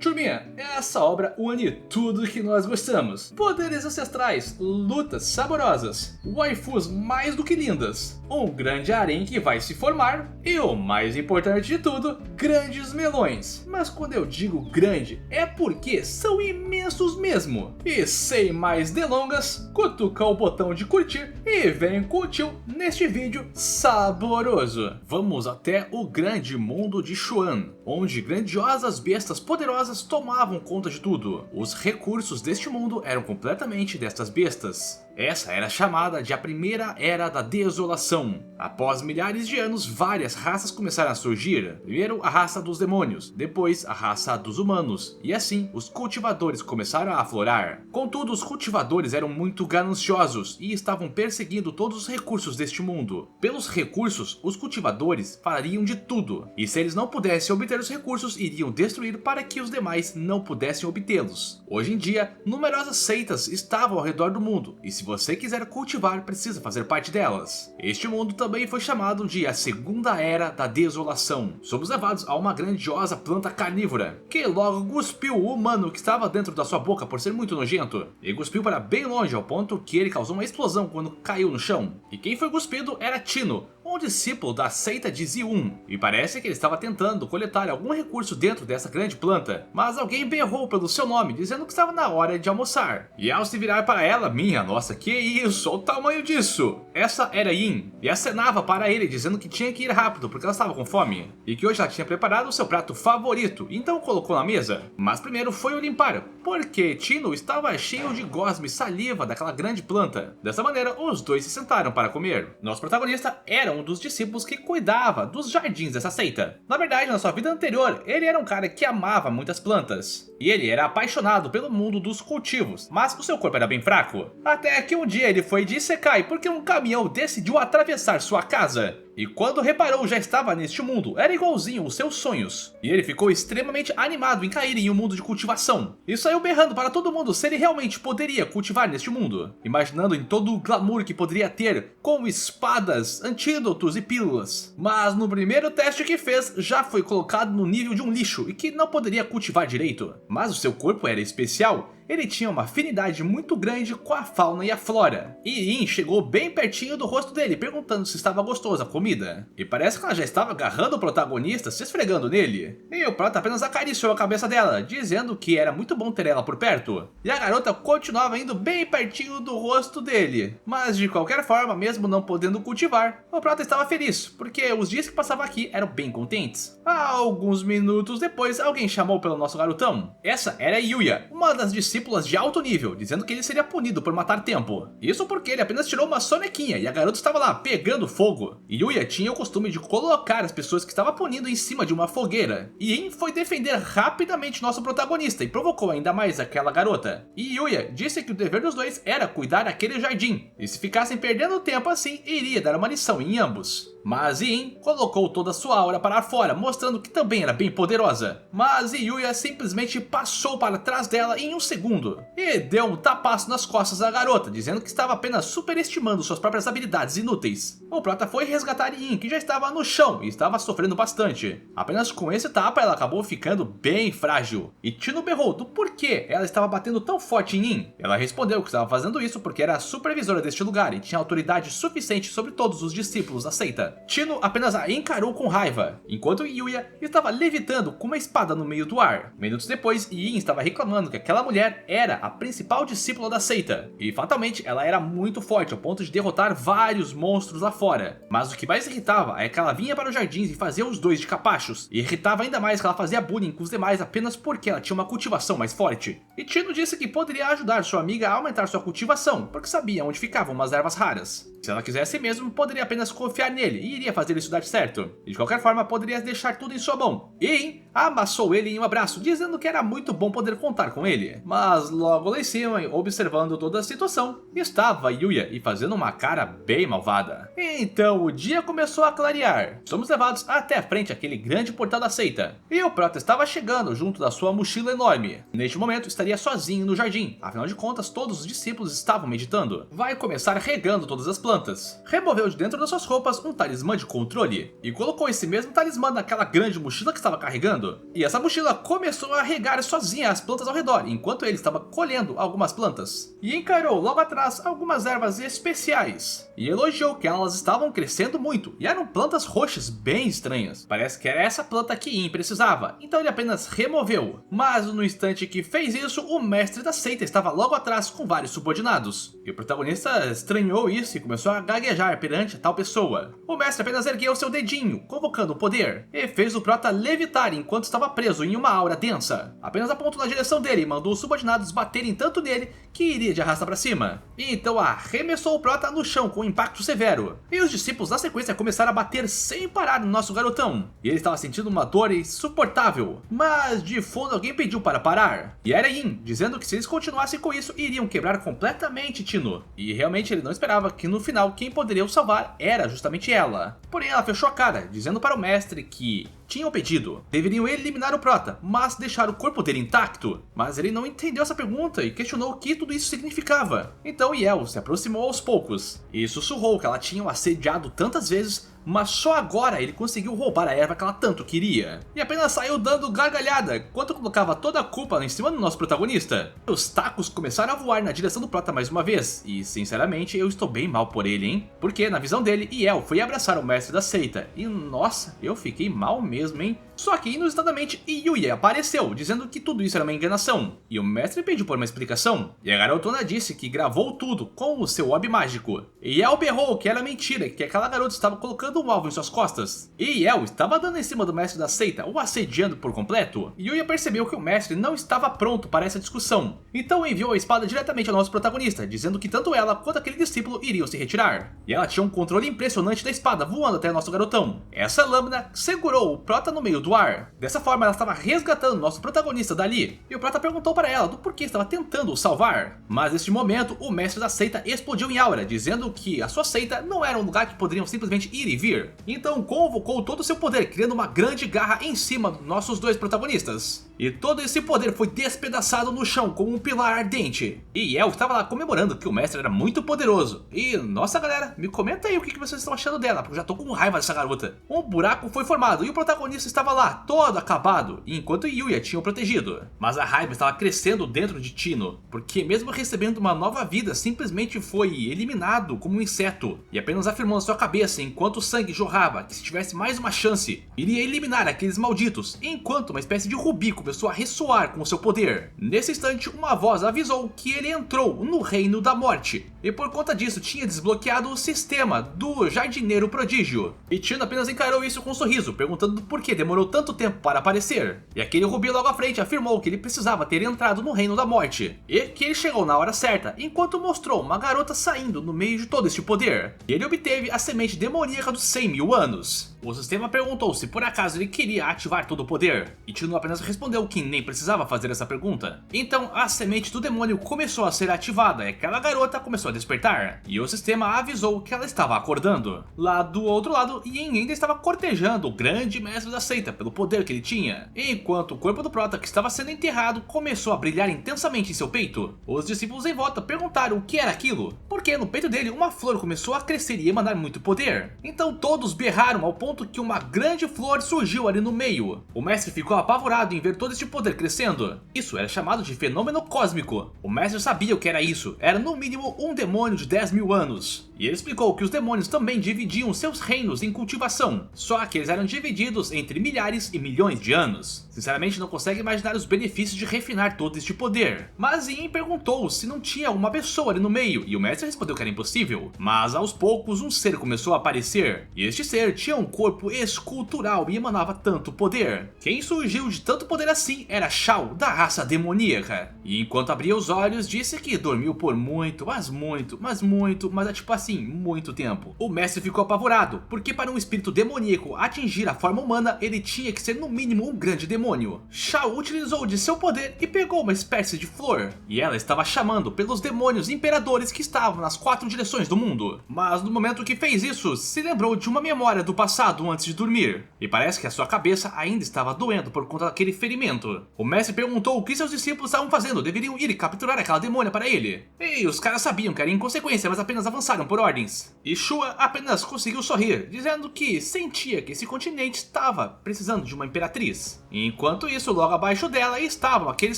Turminha, essa obra une tudo que nós gostamos. Poderes ancestrais, lutas saborosas, waifus mais do que lindas, um grande harém que vai se formar e o mais importante de tudo, grandes melões. Mas quando eu digo grande, é porque são imensos mesmo. E sem mais delongas, cutuca o botão de curtir e vem com o tio neste vídeo saboroso. Vamos até o grande mundo de Xuan, onde grandiosas bestas poderosas tomavam conta de tudo. Os recursos deste mundo eram completamente destas bestas. Essa era chamada de a primeira era da desolação. Após milhares de anos, várias raças começaram a surgir. Primeiro a raça dos demônios, depois a raça dos humanos, e assim os cultivadores começaram a aflorar. Contudo, os cultivadores eram muito gananciosos e estavam perseguindo todos os recursos deste mundo. Pelos recursos, os cultivadores fariam de tudo, e se eles não pudessem obter os recursos, iriam destruir para que os demais não pudessem obtê-los. Hoje em dia, numerosas seitas estavam ao redor do mundo, e se você quiser cultivar, precisa fazer parte delas. Este mundo também foi chamado de a Segunda Era da Desolação. Somos levados a uma grandiosa planta carnívora, que logo cuspiu o humano que estava dentro da sua boca por ser muito nojento, e cuspiu para bem longe ao ponto que ele causou uma explosão quando caiu no chão. E quem foi cuspido era Tino, um discípulo da seita de Zi-Un, e parece que ele estava tentando coletar algum recurso dentro dessa grande planta, mas alguém berrou pelo seu nome, dizendo que estava na hora de almoçar. E ao se virar para ela, minha nossa, que isso, olha o tamanho disso! Essa era Yin, e acenava para ele, dizendo que tinha que ir rápido porque ela estava com fome, e que hoje ela tinha preparado o seu prato favorito, então colocou na mesa. Mas primeiro foi o limpar, porque Tino estava cheio de gosma e saliva daquela grande planta. Dessa maneira, os dois se sentaram para comer. Nosso protagonista era um dos discípulos que cuidava dos jardins dessa seita. Na verdade, na sua vida anterior, ele era um cara que amava muitas plantas, e ele era apaixonado pelo mundo dos cultivos, mas o seu corpo era bem fraco. Até que um dia ele foi de Isekai porque um caminhão decidiu atravessar sua casa. E quando reparou já estava neste mundo, era igualzinho os seus sonhos. E ele ficou extremamente animado em cair em um mundo de cultivação. E saiu berrando para todo mundo se ele realmente poderia cultivar neste mundo. Imaginando em todo o glamour que poderia ter, com espadas, antídotos e pílulas. Mas no primeiro teste que fez, já foi colocado no nível de um lixo e que não poderia cultivar direito. Mas o seu corpo era especial. Ele tinha uma afinidade muito grande com a fauna e a flora. E Yin chegou bem pertinho do rosto dele, perguntando se estava gostosa a comida. E parece que ela já estava agarrando o protagonista, se esfregando nele. E o prota apenas acariciou a cabeça dela, dizendo que era muito bom ter ela por perto. E a garota continuava indo bem pertinho do rosto dele. Mas de qualquer forma, mesmo não podendo cultivar, o prota estava feliz, porque os dias que passava aqui eram bem contentes. Alguns minutos depois, alguém chamou pelo nosso garotão. Essa era Yuya, uma das discípulas de alto nível, dizendo que ele seria punido por matar tempo. Isso porque ele apenas tirou uma sonequinha e a garota estava lá pegando fogo. E Yuya tinha o costume de colocar as pessoas que estava punindo em cima de uma fogueira. E Yin foi defender rapidamente nosso protagonista e provocou ainda mais aquela garota. E Yuya disse que o dever dos dois era cuidar daquele jardim. E se ficassem perdendo tempo assim, iria dar uma lição em ambos. Mas Yin colocou toda a sua aura para fora, mostrando que também era bem poderosa. Mas Yuya simplesmente passou para trás dela em um segundo e deu um tapaço nas costas da garota, dizendo que estava apenas superestimando suas próprias habilidades inúteis. O prota foi resgatar Yin, que já estava no chão e estava sofrendo bastante. Apenas com esse tapa ela acabou ficando bem frágil. E Tino berrou do porquê ela estava batendo tão forte em Yin. Ela respondeu que estava fazendo isso porque era a supervisora deste lugar e tinha autoridade suficiente sobre todos os discípulos da seita. Tino apenas a encarou com raiva, enquanto Yuya estava levitando com uma espada no meio do ar. Minutos depois, Yin estava reclamando que aquela mulher era a principal discípula da seita, e fatalmente ela era muito forte ao ponto de derrotar vários monstros lá fora. Mas o que mais irritava é que ela vinha para os jardins e fazia os dois de capachos, e irritava ainda mais que ela fazia bullying com os demais apenas porque ela tinha uma cultivação mais forte. E Tino disse que poderia ajudar sua amiga a aumentar sua cultivação, porque sabia onde ficavam umas ervas raras. Se ela quisesse mesmo, poderia apenas confiar nele e iria fazer isso dar certo. E de qualquer forma, poderia deixar tudo em sua mão. E Yin amassou ele em um abraço, dizendo que era muito bom poder contar com ele. Mas Mas logo lá em cima, observando toda a situação, estava Yuya e fazendo uma cara bem malvada. Então o dia começou a clarear. Somos levados até a frente àquele grande portal da seita. E o Prota estava chegando junto da sua mochila enorme. Neste momento estaria sozinho no jardim, afinal de contas todos os discípulos estavam meditando. Vai começar regando todas as plantas. Removeu de dentro das suas roupas um talismã de controle e colocou esse mesmo talismã naquela grande mochila que estava carregando. E essa mochila começou a regar sozinha as plantas ao redor, enquanto ele estava colhendo algumas plantas. E encarou logo atrás algumas ervas especiais. E elogiou que elas estavam crescendo muito, e eram plantas roxas bem estranhas. Parece que era essa planta que Yin precisava, então ele apenas removeu. Mas no instante que fez isso, o mestre da seita estava logo atrás com vários subordinados. E o protagonista estranhou isso e começou a gaguejar perante a tal pessoa. O mestre apenas ergueu seu dedinho, convocando o poder, e fez o Prota levitar enquanto estava preso em uma aura densa. Apenas apontou na direção dele e mandou os subordinados baterem tanto nele que iria de arrasta para cima. E então arremessou o Prota no chão com um impacto severo. E os discípulos na sequência começaram a bater sem parar no nosso garotão. E ele estava sentindo uma dor insuportável. Mas de fundo alguém pediu para parar. E era Yin, dizendo que se eles continuassem com isso, iriam quebrar completamente Tino. E realmente ele não esperava que no final quem poderia o salvar era justamente ela. Porém ela fechou a cara, dizendo para o mestre que tinham pedido. Deveriam eliminar o Prota, mas deixar o corpo dele intacto. Mas ele não entendeu essa pergunta e questionou o que tudo isso significava. Então Yael se aproximou aos poucos e sussurrou que ela tinha o assediado tantas vezes, mas só agora ele conseguiu roubar a erva que ela tanto queria. E apenas saiu dando gargalhada, enquanto colocava toda a culpa em cima do nosso protagonista. Os tacos começaram a voar na direção do Prota mais uma vez, e sinceramente eu estou bem mal por ele, hein? Porque na visão dele, Yael foi abraçar o mestre da seita, e nossa, eu fiquei mal mesmo, hein? Só que inusitadamente Yuya apareceu, dizendo que tudo isso era uma enganação, e o mestre pediu por uma explicação, e a garotona disse que gravou tudo com o seu orbe mágico. E Yael berrou que era mentira, que aquela garota estava colocando um alvo em suas costas, e Yael estava dando em cima do mestre da seita, o assediando por completo. Yuya percebeu que o mestre não estava pronto para essa discussão, então enviou a espada diretamente ao nosso protagonista, dizendo que tanto ela quanto aquele discípulo iriam se retirar. E ela tinha um controle impressionante da espada voando até nosso garotão. Essa lâmina segurou o Prota no meio do ar. Dessa forma ela estava resgatando nosso protagonista dali, e o Prota perguntou para ela do porquê estava tentando o salvar. Mas neste momento o mestre da seita explodiu em aura, dizendo que a sua seita não era um lugar que poderiam simplesmente ir e vir. Então convocou todo o seu poder, criando uma grande garra em cima dos nossos dois protagonistas. E todo esse poder foi despedaçado no chão como um pilar ardente. E Yael estava lá comemorando que o mestre era muito poderoso. E nossa galera, me comenta aí o que vocês estão achando dela, porque eu já tô com raiva dessa garota. Um buraco foi formado e o protagonista estava lá, todo acabado, enquanto Yuya tinha o protegido. Mas a raiva estava crescendo dentro de Tino, porque mesmo recebendo uma nova vida, simplesmente foi eliminado como um inseto. E apenas afirmou na sua cabeça, enquanto o sangue jorrava, que se tivesse mais uma chance, iria eliminar aqueles malditos, enquanto uma espécie de rubi começou a ressoar com o seu poder. Nesse instante, uma voz avisou que ele entrou no reino da morte, e por conta disso tinha desbloqueado o sistema do jardineiro prodígio. E Tino apenas encarou isso com um sorriso, perguntando por que demorou tanto tempo para aparecer. E aquele rubi logo à frente afirmou que ele precisava ter entrado no reino da morte, e que ele chegou na hora certa, enquanto mostrou uma garota saindo no meio de todo este poder. E ele obteve a semente demoníaca dos 100 mil anos. O sistema perguntou se por acaso ele queria ativar todo o poder, e Tino apenas respondeu que nem precisava fazer essa pergunta. Então a semente do demônio começou a ser ativada e aquela garota começou a despertar, e o sistema avisou que ela estava acordando. Lá do outro lado, Yin ainda estava cortejando o grande mestre da seita pelo poder que ele tinha, enquanto o corpo do Prota que estava sendo enterrado começou a brilhar intensamente em seu peito. Os discípulos em volta perguntaram o que era aquilo, porque no peito dele uma flor começou a crescer e emanar muito poder. Então todos berraram ao ponto que uma grande flor surgiu ali no meio. O mestre ficou apavorado em ver todo este poder crescendo. Isso era chamado de fenômeno cósmico. O mestre sabia o que era isso, era no mínimo um demônio de 10 mil anos. E ele explicou que os demônios também dividiam seus reinos em cultivação, só que eles eram divididos entre milhares e milhões de anos. Sinceramente não consegue imaginar os benefícios de refinar todo este poder. Mas Yin perguntou se não tinha uma pessoa ali no meio, e o mestre respondeu que era impossível. Mas aos poucos um ser começou a aparecer, e este ser tinha um corpo escultural e emanava tanto poder. Quem surgiu de tanto poder assim era Shao, da raça demoníaca. E enquanto abria os olhos disse que dormiu por muito, mas muito muito, mas é tipo assim, muito tempo. O mestre ficou apavorado, porque para um espírito demoníaco atingir a forma humana, ele tinha que ser no mínimo um grande demônio. Shao utilizou de seu poder e pegou uma espécie de flor, e ela estava chamando pelos demônios imperadores que estavam nas 4 direções do mundo. Mas no momento que fez isso, se lembrou de uma memória do passado antes de dormir, e parece que a sua cabeça ainda estava doendo por conta daquele ferimento. O mestre perguntou o que seus discípulos estavam fazendo, deveriam ir e capturar aquela demônia para ele. E os caras sabiam que era inconsequência, mas apenas avançaram por ordens. E Shua apenas conseguiu sorrir, dizendo que sentia que esse continente estava precisando de uma imperatriz. Enquanto isso, logo abaixo dela estavam aqueles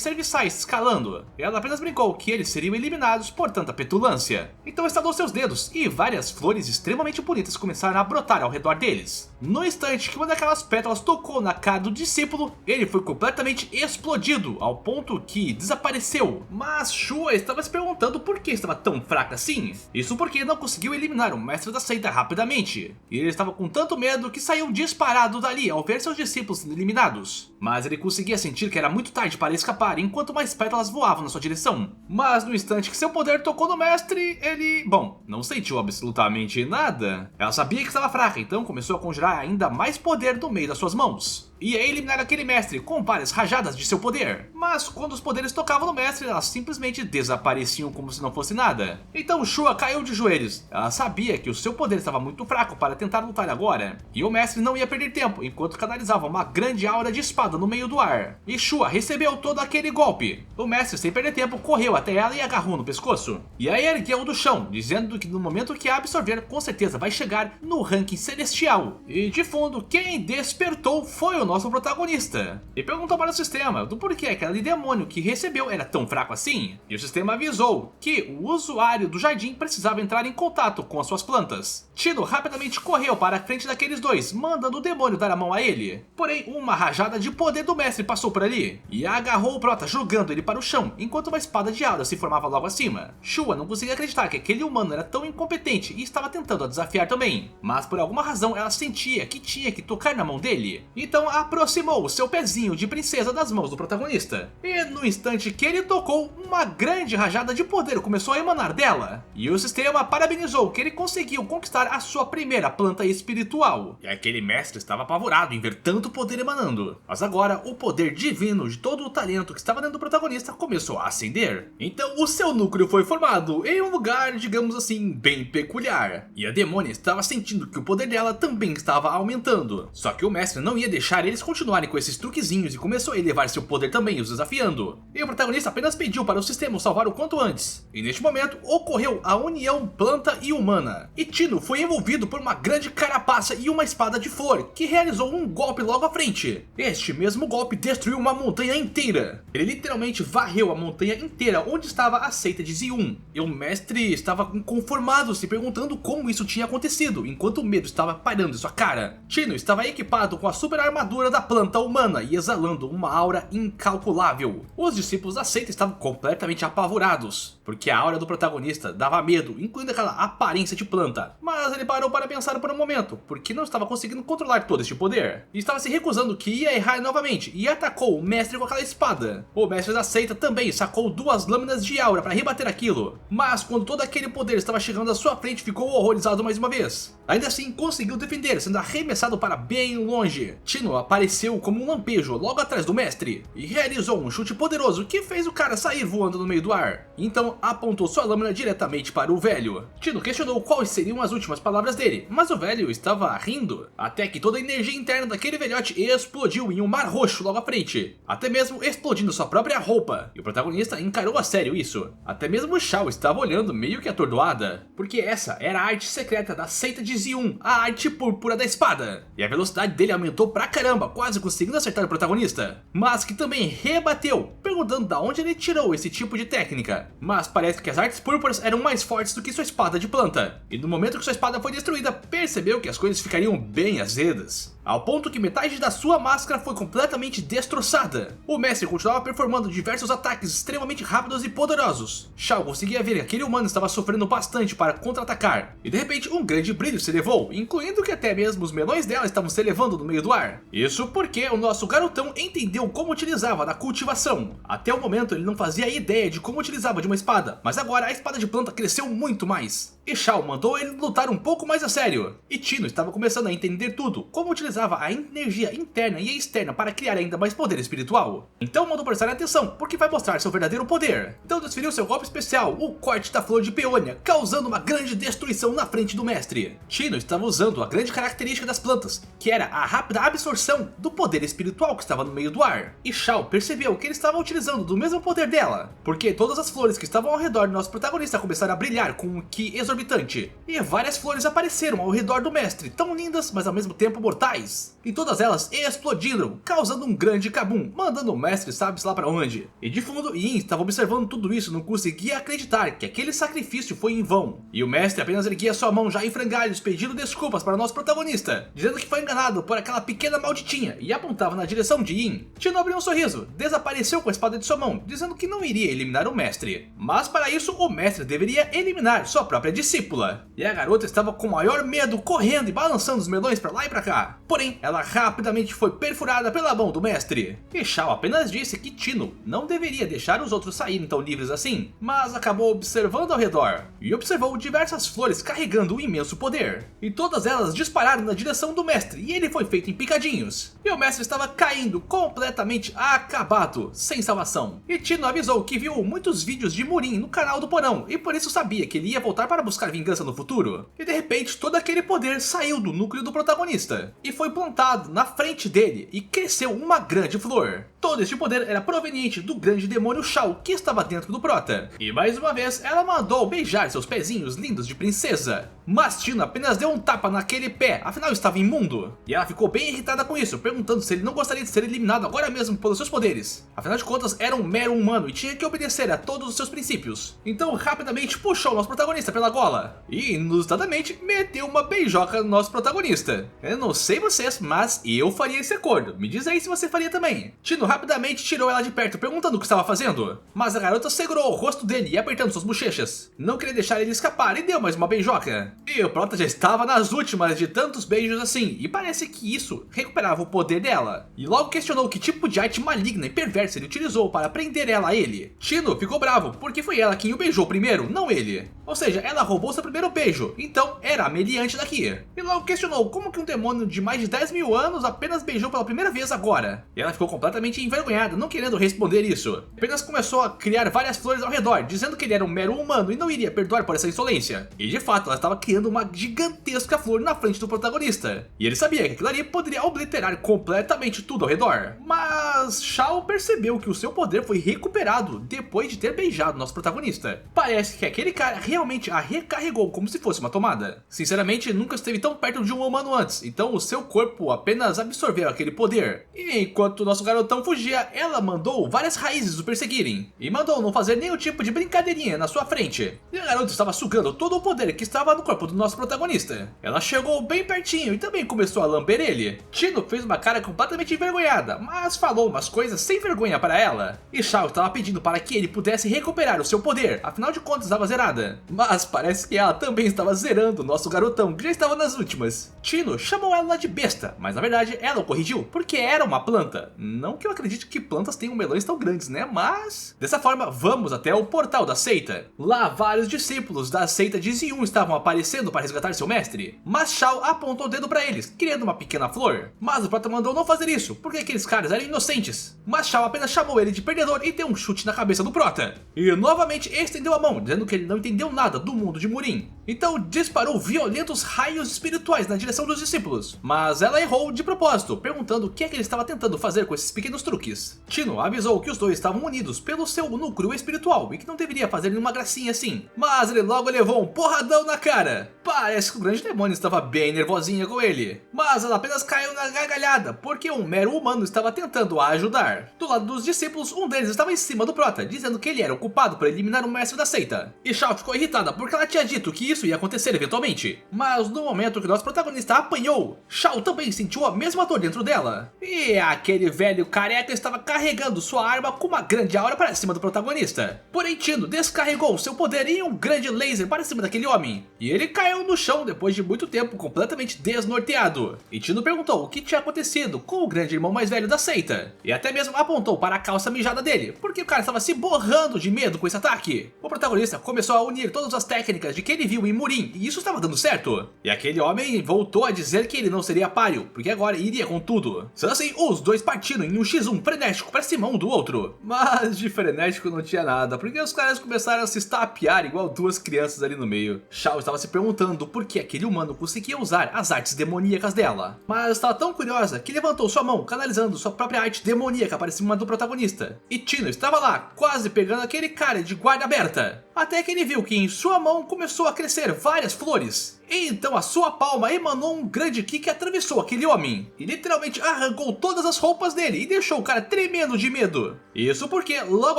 serviçais escalando. Ela apenas brincou que eles seriam eliminados por tanta petulância. Então estalou seus dedos e várias flores extremamente bonitas começaram a brotar ao redor deles. No instante que uma daquelas pétalas tocou na cara do discípulo, ele foi completamente explodido, ao ponto que desapareceu. Mas Shua estava se perguntando por que estava tão fraca assim. Isso porque não conseguiu eliminar o mestre da seita rapidamente. E ele estava com tanto medo que saiu disparado dali ao ver seus discípulos sendo eliminados. Mas ele conseguia sentir que era muito tarde para escapar enquanto mais pétalas voavam na sua direção. Mas no instante que seu poder tocou no mestre, ele... bom, não sentiu absolutamente nada. Ela sabia que estava fraca, então começou a conjurar ainda mais poder do meio das suas mãos. E a eliminar aquele mestre com várias rajadas de seu poder. Mas quando os poderes tocavam no mestre, elas simplesmente desapareciam como se não fosse nada. Então Shua caiu de joelhos. Ela sabia que o seu poder estava muito fraco para tentar lutar agora. E o mestre não ia perder tempo, enquanto canalizava uma grande aura de espada no meio do ar. E Shua recebeu todo aquele golpe. O mestre, sem perder tempo, correu até ela e agarrou no pescoço. E a ergueu do chão, dizendo que no momento que a absorver, com certeza vai chegar no ranking celestial. E de fundo, quem despertou foi o nosso protagonista, e perguntou para o sistema do porquê aquele demônio que recebeu era tão fraco assim, e o sistema avisou que o usuário do jardim precisava entrar em contato com as suas plantas. Tino rapidamente correu para a frente daqueles dois, mandando o demônio dar a mão a ele. Porém, uma rajada de poder do mestre passou por ali, e agarrou o prota, jogando ele para o chão, enquanto uma espada de aura se formava logo acima. Shua não conseguia acreditar que aquele humano era tão incompetente e estava tentando a desafiar também, mas por alguma razão ela sentia que tinha que tocar na mão dele. Então aproximou o seu pezinho de princesa das mãos do protagonista. E no instante que ele tocou, uma grande rajada de poder começou a emanar dela. E o sistema parabenizou que ele conseguiu conquistar a sua primeira planta espiritual. E aquele mestre estava apavorado em ver tanto poder emanando. Mas agora o poder divino de todo o talento que estava dentro do protagonista começou a ascender. Então o seu núcleo foi formado em um lugar, digamos assim, bem peculiar. E a demônia estava sentindo que o poder dela também estava aumentando. Só que o mestre não ia deixar eles continuarem com esses truquezinhos e começou a elevar seu poder também, os desafiando. E o protagonista apenas pediu para o sistema o salvar o quanto antes. E neste momento ocorreu a união planta e humana. E Tino foi envolvido por uma grande carapaça e uma espada de flor, que realizou um golpe logo à frente. Este mesmo golpe destruiu uma montanha inteira. Ele literalmente varreu a montanha inteira onde estava a seita de Z1. E o mestre estava inconformado, se perguntando como isso tinha acontecido, enquanto o medo estava pairando em sua cara. Tino estava equipado com a super armadura da planta humana e exalando uma aura incalculável. Os discípulos da seita estavam completamente apavorados, porque a aura do protagonista dava medo, incluindo aquela aparência de planta. Mas ele parou para pensar por um momento, porque não estava conseguindo controlar todo este poder. E estava se recusando que ia errar novamente, e atacou o mestre com aquela espada. O mestre da seita também sacou 2 lâminas de aura para rebater aquilo. Mas quando todo aquele poder estava chegando à sua frente, ficou horrorizado mais uma vez. Ainda assim conseguiu defender, sendo arremessado para bem longe. Tino apareceu como um lampejo logo atrás do mestre e realizou um chute poderoso que fez o cara sair voando no meio do ar. Então apontou sua lâmina diretamente para o velho. Tino questionou quais seriam as últimas palavras dele, mas o velho estava rindo, até que toda a energia interna daquele velhote explodiu em um mar roxo logo à frente, até mesmo explodindo sua própria roupa. E o protagonista encarou a sério isso. Até mesmo Shao estava olhando meio que atordoada, porque essa era a arte secreta da seita de Z1, a arte púrpura da espada. E a velocidade dele aumentou pra caramba, quase conseguindo acertar o protagonista, mas que também rebateu, perguntando da onde ele tirou esse tipo de técnica. Mas parece que as artes púrpuras eram mais fortes do que sua espada de planta, e no momento que sua espada foi destruída, percebeu que as coisas ficariam bem azedas, ao ponto que metade da sua máscara foi completamente destroçada. O mestre continuava performando diversos ataques extremamente rápidos e poderosos. Shao conseguia ver que aquele humano estava sofrendo bastante para contra-atacar, e de repente um grande brilho se elevou, incluindo que até mesmo os melões dela estavam se elevando no meio do ar. Isso porque o nosso garotão entendeu como utilizava na cultivação. Até o momento ele não fazia ideia de como utilizava de uma espada, mas agora a espada de planta cresceu muito mais. E Shao mandou ele lutar um pouco mais a sério. E Tino estava começando a entender tudo, como utilizava a energia interna e externa para criar ainda mais poder espiritual. Então mandou prestar atenção, porque vai mostrar seu verdadeiro poder. Então desferiu seu golpe especial, o corte da flor de peônia, causando uma grande destruição na frente do mestre. Tino estava usando a grande característica das plantas, que era a rápida absorção do poder espiritual que estava no meio do ar. E Shao percebeu que ele estava utilizando do mesmo poder dela, porque todas as flores que estavam ao redor do nosso protagonista começaram a brilhar com um ki exorbitante. E várias flores apareceram ao redor do mestre, tão lindas, mas ao mesmo tempo mortais. E todas elas explodiram, causando um grande kabum, mandando o mestre sabe-se lá para onde. E de fundo, Yin estava observando tudo isso e não conseguia acreditar que aquele sacrifício foi em vão. E o mestre apenas erguia sua mão já em frangalhos, pedindo desculpas para o nosso protagonista, dizendo que foi enganado por aquela pequena malditinha e apontava na direção de Yin. Tino abriu um sorriso, desapareceu com a espada de sua mão, dizendo que não iria eliminar o mestre. Mas para isso, o mestre deveria eliminar sua própria discípula. E a garota estava com maior medo, correndo e balançando os melões para lá e para cá. Porém, ela rapidamente foi perfurada pela mão do mestre. E Shao apenas disse que Tino não deveria deixar os outros saírem tão livres assim, mas acabou observando ao redor e observou diversas flores carregando um imenso poder. E todas elas dispararam na direção do mestre e ele foi feito em picadinhos. E o mestre estava caindo completamente acabado, sem salvação. E Tino avisou que viu muitos vídeos de Murin no canal do Porão e por isso sabia que ele ia voltar para buscar vingança no futuro. E de repente todo aquele poder saiu do núcleo do protagonista e foi plantado na frente dele e cresceu uma grande flor. Todo este poder era proveniente do grande demônio Shao que estava dentro do prota. E mais uma vez ela mandou beijar seus pezinhos lindos de princesa. Mas Tino apenas deu um tapa naquele pé, afinal estava imundo. E ela ficou bem irritada com isso, perguntando se ele não gostaria de ser eliminado agora mesmo pelos seus poderes. Afinal de contas era um mero humano e tinha que obedecer a todos os seus princípios. Então rapidamente puxou o nosso protagonista pela gola. E inusitadamente meteu uma beijoca no nosso protagonista. Eu não sei vocês, mas eu faria esse acordo. Me diz aí se você faria também. Tino rapidamente tirou ela de perto, perguntando o que estava fazendo. Mas a garota segurou o rosto dele e apertando suas bochechas. Não queria deixar ele escapar e deu mais uma beijoca. E o prota já estava nas últimas de tantos beijos assim, e parece que isso recuperava o poder dela. E logo questionou que tipo de arte maligna e perversa ele utilizou para prender ela a ele. Tino ficou bravo, porque foi ela quem o beijou primeiro, não ele. Ou seja, ela roubou seu primeiro beijo, então era a meliante daqui. E logo questionou como que um demônio de mais de 10 mil anos apenas beijou pela primeira vez agora. E ela ficou completamente envergonhada, não querendo responder isso. Apenas começou a criar várias flores ao redor, dizendo que ele era um mero humano e não iria perdoar por essa insolência. E de fato, ela estava criando uma gigantesca flor na frente do protagonista. E ele sabia que aquilo ali poderia obliterar completamente tudo ao redor. Mas Shao percebeu que o seu poder foi recuperado depois de ter beijado nosso protagonista. Parece que aquele cara realmente a recarregou como se fosse uma tomada. Sinceramente, nunca esteve tão perto de um humano antes, então o seu corpo apenas absorveu aquele poder. E enquanto o nosso garotão fugia, ela mandou várias raízes o perseguirem. E mandou não fazer nenhum tipo de brincadeirinha na sua frente. E a garota estava sugando todo o poder que estava no corpo do nosso protagonista. Ela chegou bem pertinho e também começou a lamber ele. Tino fez uma cara completamente envergonhada, mas falou umas coisas sem vergonha para ela. E Shao estava pedindo para que ele pudesse recuperar o seu poder, afinal de contas estava zerada. Mas parece que ela também estava zerando o nosso garotão, que já estava nas últimas. Tino chamou ela de besta, mas na verdade ela o corrigiu, porque era uma planta. Não que eu acredite que plantas tenham melões tão grandes, né? Mas dessa forma, vamos até o portal da seita. Lá vários discípulos da seita de Xion estavam aparecendo para resgatar seu mestre. Mas Shao apontou o dedo para eles, querendo uma pequena flor. Mas o prota mandou não fazer isso, porque aqueles caras eram inocentes. Mas Shao apenas chamou ele de perdedor e deu um chute na cabeça do prota. E novamente estendeu a mão, dizendo que ele não entendeu nada do mundo de Murin. Então disparou violentos raios espirituais na direção dos discípulos. Mas ela errou de propósito, perguntando o que é que ele estava tentando fazer com esses pequenos truques. Tino avisou que os dois estavam unidos pelo seu núcleo espiritual e que não deveria fazer nenhuma gracinha assim. Mas ele logo levou um porradão na cara. Parece que o grande demônio estava bem nervosinha com ele. Mas ela apenas caiu na gargalhada, porque um mero humano estava tentando a ajudar. Do lado dos discípulos, um deles estava em cima do prota, dizendo que ele era o culpado por eliminar o mestre da seita. E Shao ficou irritada porque ela tinha dito que isso ia acontecer eventualmente. Mas no momento que nosso protagonista apanhou, Shao também sentiu a mesma dor dentro dela. E aquele velho careca estava carregando sua arma com uma grande aura para cima do protagonista. Porém Tino descarregou seu poder em um grande laser para cima daquele homem. E ele caiu no chão depois de muito tempo completamente desnorteado. E Tino perguntou o que tinha acontecido com o grande irmão mais velho da seita. E até mesmo apontou para a calça mijada dele, porque o cara estava se borrando de medo com esse ataque. O protagonista começou a unir todas as técnicas de que ele viu em Murin, e isso estava dando certo. E aquele homem voltou a dizer que ele não seria páreo, porque agora iria com tudo. Sendo assim, os dois partiram em um x1 frenético para cima um do outro. Mas de frenético não tinha nada, porque os caras começaram a se estapear igual duas crianças ali no meio. Shao estava se perguntando por que aquele humano conseguia usar as artes demoníacas dela. Mas estava tão curiosa que levantou sua mão, canalizando sua própria arte demoníaca para cima do protagonista. E Tino estava lá, quase pegando aquele cara de guarda aberta. Até que ele viu que em sua mão começou a crescer várias flores. E então a sua palma emanou um grande ki que atravessou aquele homem. E literalmente arrancou todas as roupas dele e deixou o cara tremendo de medo. Isso porque logo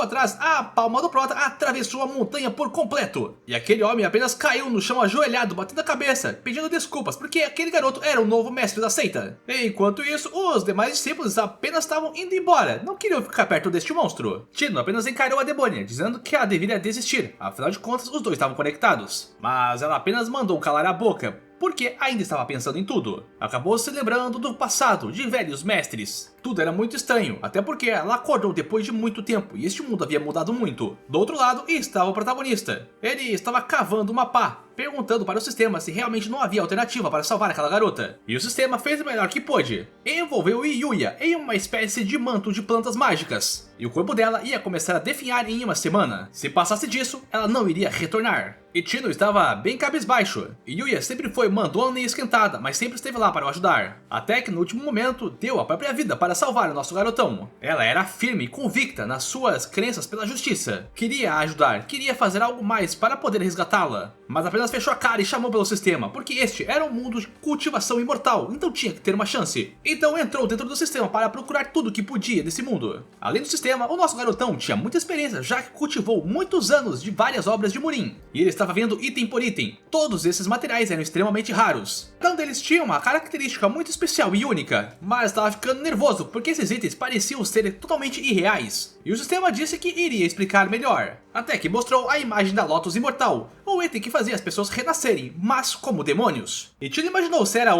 atrás a palma do prota atravessou a montanha por completo. E aquele homem apenas caiu no chão ajoelhado, batendo a cabeça, pedindo desculpas porque aquele garoto era o novo mestre da seita. Enquanto isso, os demais discípulos apenas estavam indo embora, não queriam ficar perto deste monstro. Tino apenas encarou a demônia, dizendo que ela deveria desistir, afinal de contas os dois estavam conectados. Mas ela apenas mandou calar a boca, porque ainda estava pensando em tudo. Acabou se lembrando do passado, de velhos mestres. Tudo era muito estranho, até porque ela acordou depois de muito tempo e este mundo havia mudado muito. Do outro lado estava o protagonista. Ele estava cavando uma pá, perguntando para o sistema se realmente não havia alternativa para salvar aquela garota. E o sistema fez o melhor que pôde. Envolveu Yuya em uma espécie de manto de plantas mágicas. E o corpo dela ia começar a definhar em uma semana. Se passasse disso, ela não iria retornar. E Tino estava bem cabisbaixo. E Yuya sempre foi mandona e esquentada, mas sempre esteve lá para o ajudar. Até que no último momento, deu a própria vida para salvar o nosso garotão. Ela era firme e convicta nas suas crenças pela justiça. Queria ajudar, queria fazer algo mais para poder resgatá-la. Mas apenas fechou a cara e chamou pelo sistema, porque este era um mundo de cultivação imortal, então tinha que ter uma chance. Então entrou dentro do sistema para procurar tudo que podia desse mundo. Além do sistema, o nosso garotão tinha muita experiência, já que cultivou muitos anos de várias obras de Murin. E ele estava vendo item por item. Todos esses materiais eram extremamente raros. Cada um deles tinha uma característica muito especial e única. Mas estava ficando nervoso, porque esses itens pareciam ser totalmente irreais. E o sistema disse que iria explicar melhor. Até que mostrou a imagem da Lotus Imortal, o item que fazia as pessoas renascerem, mas como demônios. E Tino imaginou se era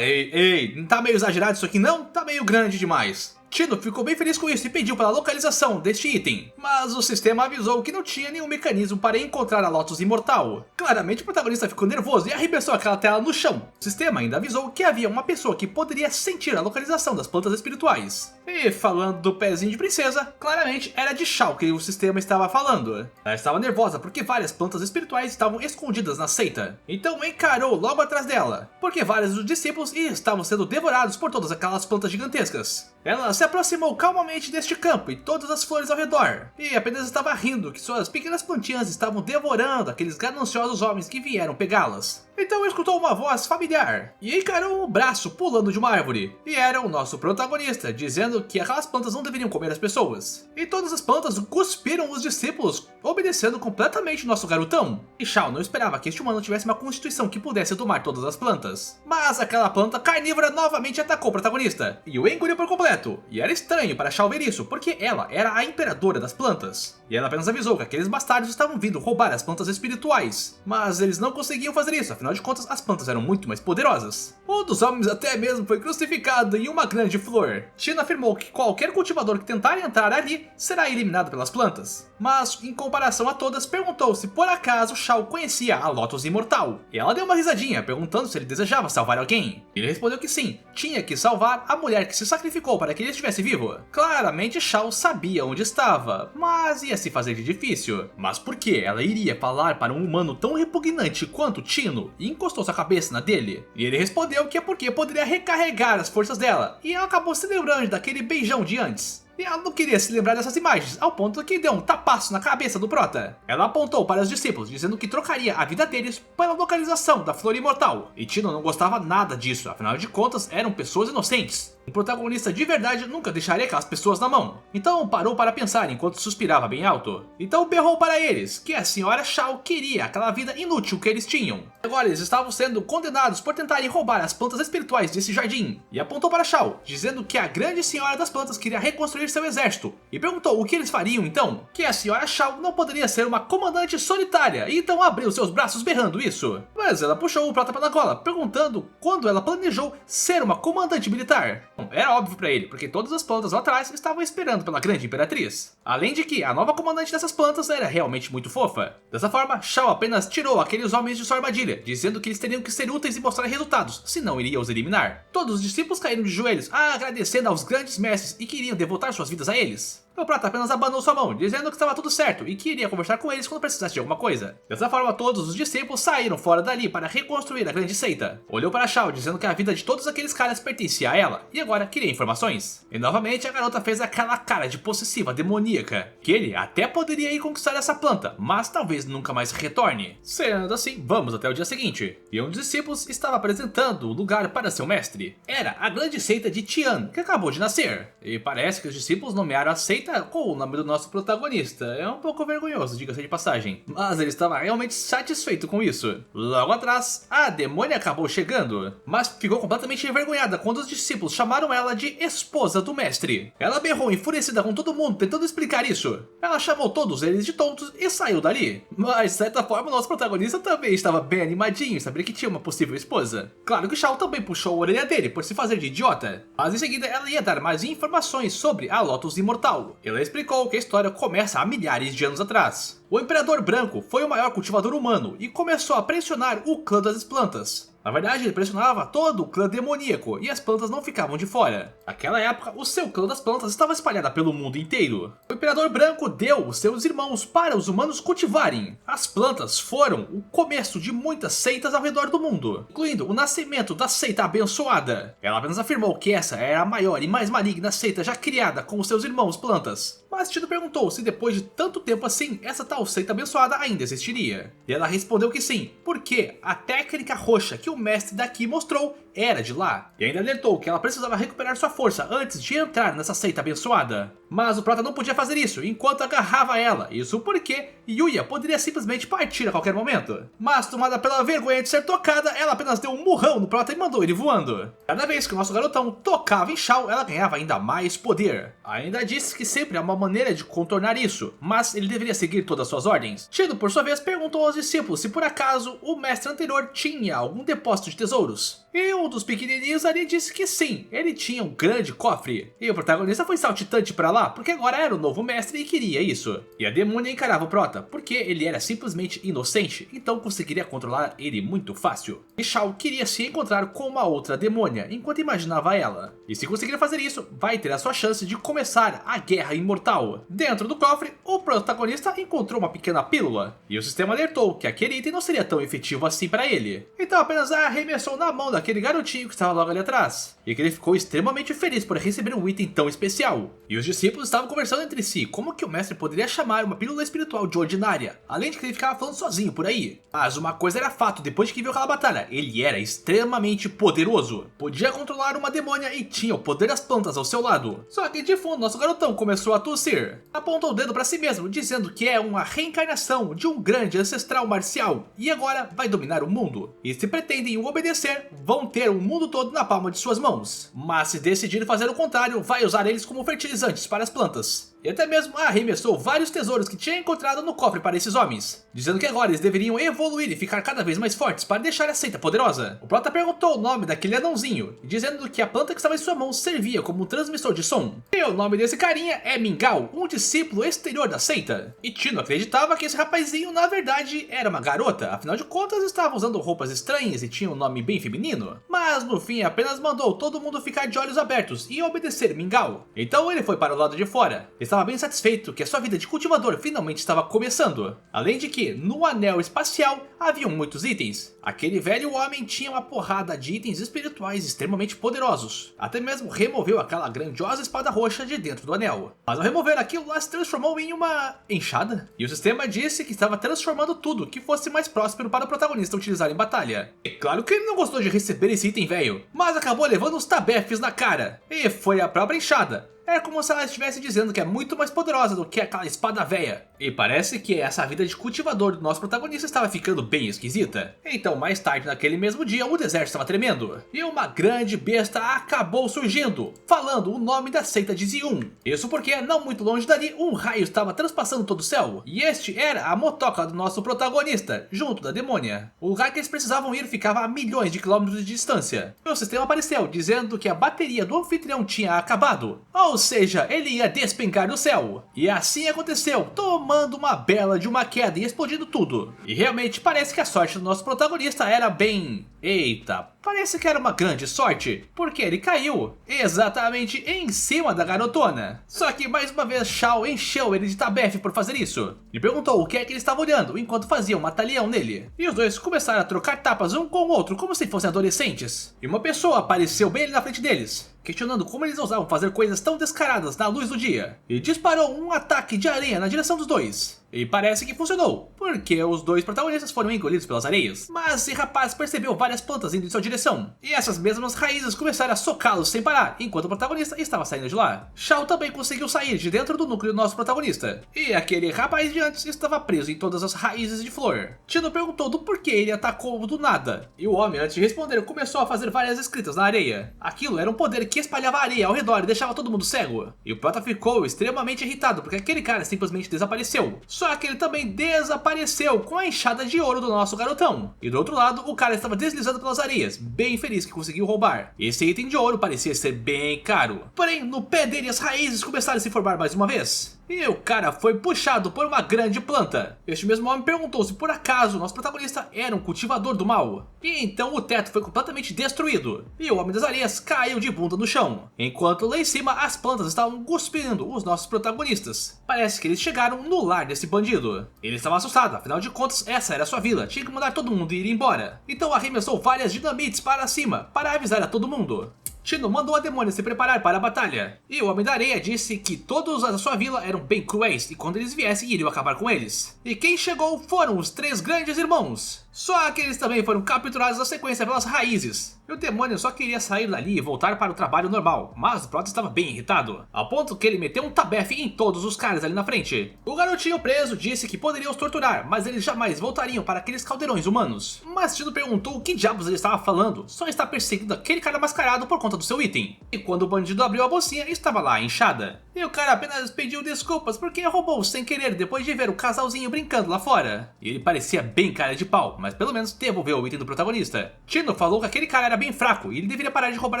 ei, não tá meio exagerado isso aqui não? Tá meio grande demais. Tino ficou bem feliz com isso e pediu pela localização deste item, mas o sistema avisou que não tinha nenhum mecanismo para encontrar a Lotus Imortal. Claramente o protagonista ficou nervoso e arremessou aquela tela no chão. O sistema ainda avisou que havia uma pessoa que poderia sentir a localização das plantas espirituais. E falando do pezinho de princesa, claramente era de Shao que o sistema estava falando. Ela estava nervosa porque várias plantas espirituais estavam escondidas na seita. Então encarou logo atrás dela, porque vários dos discípulos estavam sendo devorados por todas aquelas plantas gigantescas. Ela se aproximou calmamente deste campo e todas as flores ao redor, e apenas estava rindo que suas pequenas plantinhas estavam devorando aqueles gananciosos homens que vieram pegá-las. Então escutou uma voz familiar e encarou um braço pulando de uma árvore. E era o nosso protagonista, dizendo que aquelas plantas não deveriam comer as pessoas. E todas as plantas cuspiram os discípulos, obedecendo completamente o nosso garotão. E Shao não esperava que este humano tivesse uma constituição que pudesse tomar todas as plantas. Mas aquela planta carnívora novamente atacou o protagonista e o engoliu por completo. E era estranho para Shao ver isso, porque ela era a imperadora das plantas. E ela apenas avisou que aqueles bastardos estavam vindo roubar as plantas espirituais. Mas eles não conseguiam fazer isso, afinal de contas as plantas eram muito mais poderosas. Um dos homens até mesmo foi crucificado em uma grande flor. Tino afirmou que qualquer cultivador que tentar entrar ali será eliminado pelas plantas. Mas, em comparação a todas, perguntou se por acaso Shao conhecia a Lotus Imortal. E ela deu uma risadinha, perguntando se ele desejava salvar alguém. Ele respondeu que sim, tinha que salvar a mulher que se sacrificou para que ele estivesse vivo. Claramente Shao sabia onde estava, mas ia se fazer de difícil. Mas por que ela iria falar para um humano tão repugnante quanto Tino e encostou sua cabeça na dele? E ele respondeu que é porque poderia recarregar as forças dela, e ela acabou se lembrando daquele beijão de antes. E ela não queria se lembrar dessas imagens, ao ponto que deu um tapaço na cabeça do prota. Ela apontou para os discípulos, dizendo que trocaria a vida deles pela localização da flor imortal. E Tino não gostava nada disso, afinal de contas eram pessoas inocentes. Um protagonista de verdade nunca deixaria aquelas pessoas na mão. Então parou para pensar enquanto suspirava bem alto. Então berrou para eles que a senhora Shao queria aquela vida inútil que eles tinham. Agora eles estavam sendo condenados por tentarem roubar as plantas espirituais desse jardim. E apontou para Shao, dizendo que a grande senhora das plantas queria reconstruir seu exército. E perguntou o que eles fariam então. Que a senhora Shao não poderia ser uma comandante solitária. E então abriu seus braços berrando isso. Mas ela puxou o prata pela gola, perguntando quando ela planejou ser uma comandante militar. Bom, era óbvio para ele, porque todas as plantas lá atrás estavam esperando pela grande imperatriz. Além de que a nova comandante dessas plantas era realmente muito fofa. Dessa forma, Shao apenas tirou aqueles homens de sua armadilha, dizendo que eles teriam que ser úteis e mostrar resultados, senão iria os eliminar. Todos os discípulos caíram de joelhos, agradecendo aos grandes mestres e queriam devotar suas vidas a eles. O prata apenas abanou sua mão, dizendo que estava tudo certo e que iria conversar com eles quando precisasse de alguma coisa. Dessa forma, todos os discípulos saíram fora dali para reconstruir a grande seita. Olhou para Shao, dizendo que a vida de todos aqueles caras pertencia a ela, e agora queria informações. E novamente a garota fez aquela cara de possessiva demoníaca, que ele até poderia ir conquistar essa planta, mas talvez nunca mais retorne. Sendo assim, vamos até o dia seguinte. E um dos discípulos estava apresentando o lugar para seu mestre. Era a grande seita de Tian, que acabou de nascer. E parece que os discípulos nomearam a seita com o nome do nosso protagonista. É um pouco vergonhoso, diga-se de passagem. Mas ele estava realmente satisfeito com isso. Logo atrás, a demônia acabou chegando, mas ficou completamente envergonhada quando os discípulos chamaram ela de esposa do mestre. Ela berrou enfurecida com todo mundo tentando explicar isso. Ela chamou todos eles de tontos e saiu dali. Mas de certa forma, o nosso protagonista também estava bem animadinho em saber que tinha uma possível esposa. Claro que Shao também puxou a orelha dele por se fazer de idiota. Mas em seguida ela ia dar mais informações sobre a Lotus Imortal. Ela explicou que a história começa há milhares de anos atrás. O Imperador Branco foi o maior cultivador humano e começou a pressionar o clã das plantas. Na verdade, ele pressionava todo o clã demoníaco e as plantas não ficavam de fora. Naquela época, o seu clã das plantas estava espalhado pelo mundo inteiro. O Imperador Branco deu os seus irmãos para os humanos cultivarem. As plantas foram o começo de muitas seitas ao redor do mundo, incluindo o nascimento da seita abençoada. Ela apenas afirmou que essa era a maior e mais maligna seita já criada com os seus irmãos plantas. Mas Tito perguntou se depois de tanto tempo assim, essa tal seita abençoada ainda existiria. E ela respondeu que sim, porque a técnica roxa que o mestre daqui mostrou era de lá. E ainda alertou que ela precisava recuperar sua força antes de entrar nessa seita abençoada. Mas o prata não podia fazer isso enquanto agarrava ela, isso porque Yuya poderia simplesmente partir a qualquer momento. Mas tomada pela vergonha de ser tocada, ela apenas deu um murrão no prata e mandou ele voando. Cada vez que o nosso garotão tocava em Shao, ela ganhava ainda mais poder. Ainda disse que sempre há uma maneira de contornar isso, mas ele deveria seguir todas suas ordens. Tito, por sua vez, perguntou aos discípulos se por acaso o mestre anterior tinha algum depósito de tesouros. E um dos pequenininhos ali disse que sim, ele tinha um grande cofre. E o protagonista foi saltitante pra lá, porque agora era o novo mestre e queria isso. E a demônia encarava o prota, porque ele era simplesmente inocente, então conseguiria controlar ele muito fácil. E Shao queria se encontrar com uma outra demônia, enquanto imaginava ela. E se conseguir fazer isso, vai ter a sua chance de começar a Guerra Imortal. Dentro do cofre, o protagonista encontrou uma pequena pílula, e o sistema alertou que aquele item não seria tão efetivo assim para ele. Então apenas a arremessou na mão daquele garotinho que estava logo ali atrás, e que ele ficou extremamente feliz por receber um item tão especial. E os discípulos estavam conversando entre si como que o mestre poderia chamar uma pílula espiritual de ordinária, além de que ele ficava falando sozinho por aí. Mas uma coisa era fato, depois de que viu aquela batalha, ele era extremamente poderoso. Podia controlar uma demônia e tinha o poder das plantas ao seu lado. Só que de fundo, nosso garotão começou a tossir. Apontou o dedo para si mesmo, dizendo que é uma reencarnação de um grande ancestral marcial, e agora vai dominar o mundo. E se pretendem o obedecer, vão ter o mundo todo na palma de suas mãos. Mas se decidirem fazer o contrário, vai usar eles como fertilizantes para as plantas. E até mesmo arremessou vários tesouros que tinha encontrado no cofre para esses homens, dizendo que agora eles deveriam evoluir e ficar cada vez mais fortes para deixar a seita poderosa. O prota perguntou o nome daquele anãozinho, dizendo que a planta que estava em sua mão servia como um transmissor de som. E o nome desse carinha é Mingao, um discípulo exterior da seita. E Tino acreditava que esse rapazinho na verdade era uma garota, afinal de contas estava usando roupas estranhas e tinha um nome bem feminino. Mas no fim apenas mandou todo mundo ficar de olhos abertos e obedecer Mingao. Então ele foi para o lado de fora. estava bem satisfeito que a sua vida de cultivador finalmente estava começando. Além de que, no anel espacial, haviam muitos itens. Aquele velho homem tinha uma porrada de itens espirituais extremamente poderosos. Até mesmo removeu aquela grandiosa espada roxa de dentro do anel. Mas ao remover aquilo, ela se transformou em uma enxada. E o sistema disse que estava transformando tudo que fosse mais próspero para o protagonista utilizar em batalha. É claro que ele não gostou de receber esse item velho, mas acabou levando uns tabefes na cara. E foi a própria enxada. É como se ela estivesse dizendo que é muito mais poderosa do que aquela espada velha. E parece que essa vida de cultivador do nosso protagonista estava ficando bem esquisita. Então mais tarde naquele mesmo dia o deserto estava tremendo. E uma grande besta acabou surgindo, falando o nome da seita de Zion. Isso porque não muito longe dali um raio estava transpassando todo o céu. E este era a motoca do nosso protagonista, junto da demônia. O lugar que eles precisavam ir ficava a milhões de quilômetros de distância. E o sistema apareceu dizendo que a bateria do anfitrião tinha acabado. Ou seja, ele ia despencar do céu. E assim aconteceu, tomando uma bela de uma queda e explodindo tudo. E realmente parece que a sorte do nosso protagonista era bem... Eita, parece que era uma grande sorte, porque ele caiu exatamente em cima da garotona. Só que mais uma vez Shao encheu ele de tabefe por fazer isso. E perguntou o que é que ele estava olhando enquanto fazia um mata-leão nele. E os dois começaram a trocar tapas um com o outro como se fossem adolescentes. E uma pessoa apareceu bem ali na frente deles, questionando como eles ousavam fazer coisas tão descaradas na luz do dia. E disparou um ataque de areia na direção dos dois. E parece que funcionou, porque os dois protagonistas foram engolidos pelas areias. Mas esse rapaz percebeu várias plantas indo em sua direção, e essas mesmas raízes começaram a socá-los sem parar, enquanto o protagonista estava saindo de lá. Shao também conseguiu sair de dentro do núcleo do nosso protagonista, e aquele rapaz de antes estava preso em todas as raízes de flor. Tino perguntou do porquê ele atacou do nada, e o homem, antes de responder, começou a fazer várias escritas na areia. Aquilo era um poder que espalhava areia ao redor e deixava todo mundo cego. E o prota ficou extremamente irritado porque aquele cara simplesmente desapareceu. Só que ele também desapareceu com a enxada de ouro do nosso garotão. E do outro lado, o cara estava deslizando pelas areias, bem feliz que conseguiu roubar. Esse item de ouro parecia ser bem caro. Porém, no pé dele as raízes começaram a se formar mais uma vez. E o cara foi puxado por uma grande planta. Este mesmo homem perguntou se por acaso nosso protagonista era um cultivador do mal. E então o teto foi completamente destruído. E o homem das areias caiu de bunda no chão. Enquanto lá em cima as plantas estavam cuspindo os nossos protagonistas. Parece que eles chegaram no lar desse bandido. Ele estava assustado, afinal de contas essa era sua vila. Tinha que mandar todo mundo ir embora. Então arremessou várias dinamites para cima, para avisar a todo mundo. Tino mandou a demônia se preparar para a batalha. E o Homem da Areia disse que todos da sua vila eram bem cruéis e quando eles viessem iriam acabar com eles. E quem chegou foram os três grandes irmãos. Só que eles também foram capturados na sequência pelas raízes. E o demônio só queria sair dali e voltar para o trabalho normal, mas o prota estava bem irritado, ao ponto que ele meteu um tabefe em todos os caras ali na frente. O garotinho preso disse que poderia os torturar, mas eles jamais voltariam para aqueles caldeirões humanos. Mas Tino perguntou o que diabos ele estava falando, só está perseguindo aquele cara mascarado por conta do seu item. E quando o bandido abriu a bolsinha, estava lá a enxada. E o cara apenas pediu desculpas porque roubou sem querer depois de ver o casalzinho brincando lá fora. E ele parecia bem cara de pau, mas pelo menos devolveu o item do protagonista. Tino falou que aquele cara era bem fraco e ele deveria parar de roubar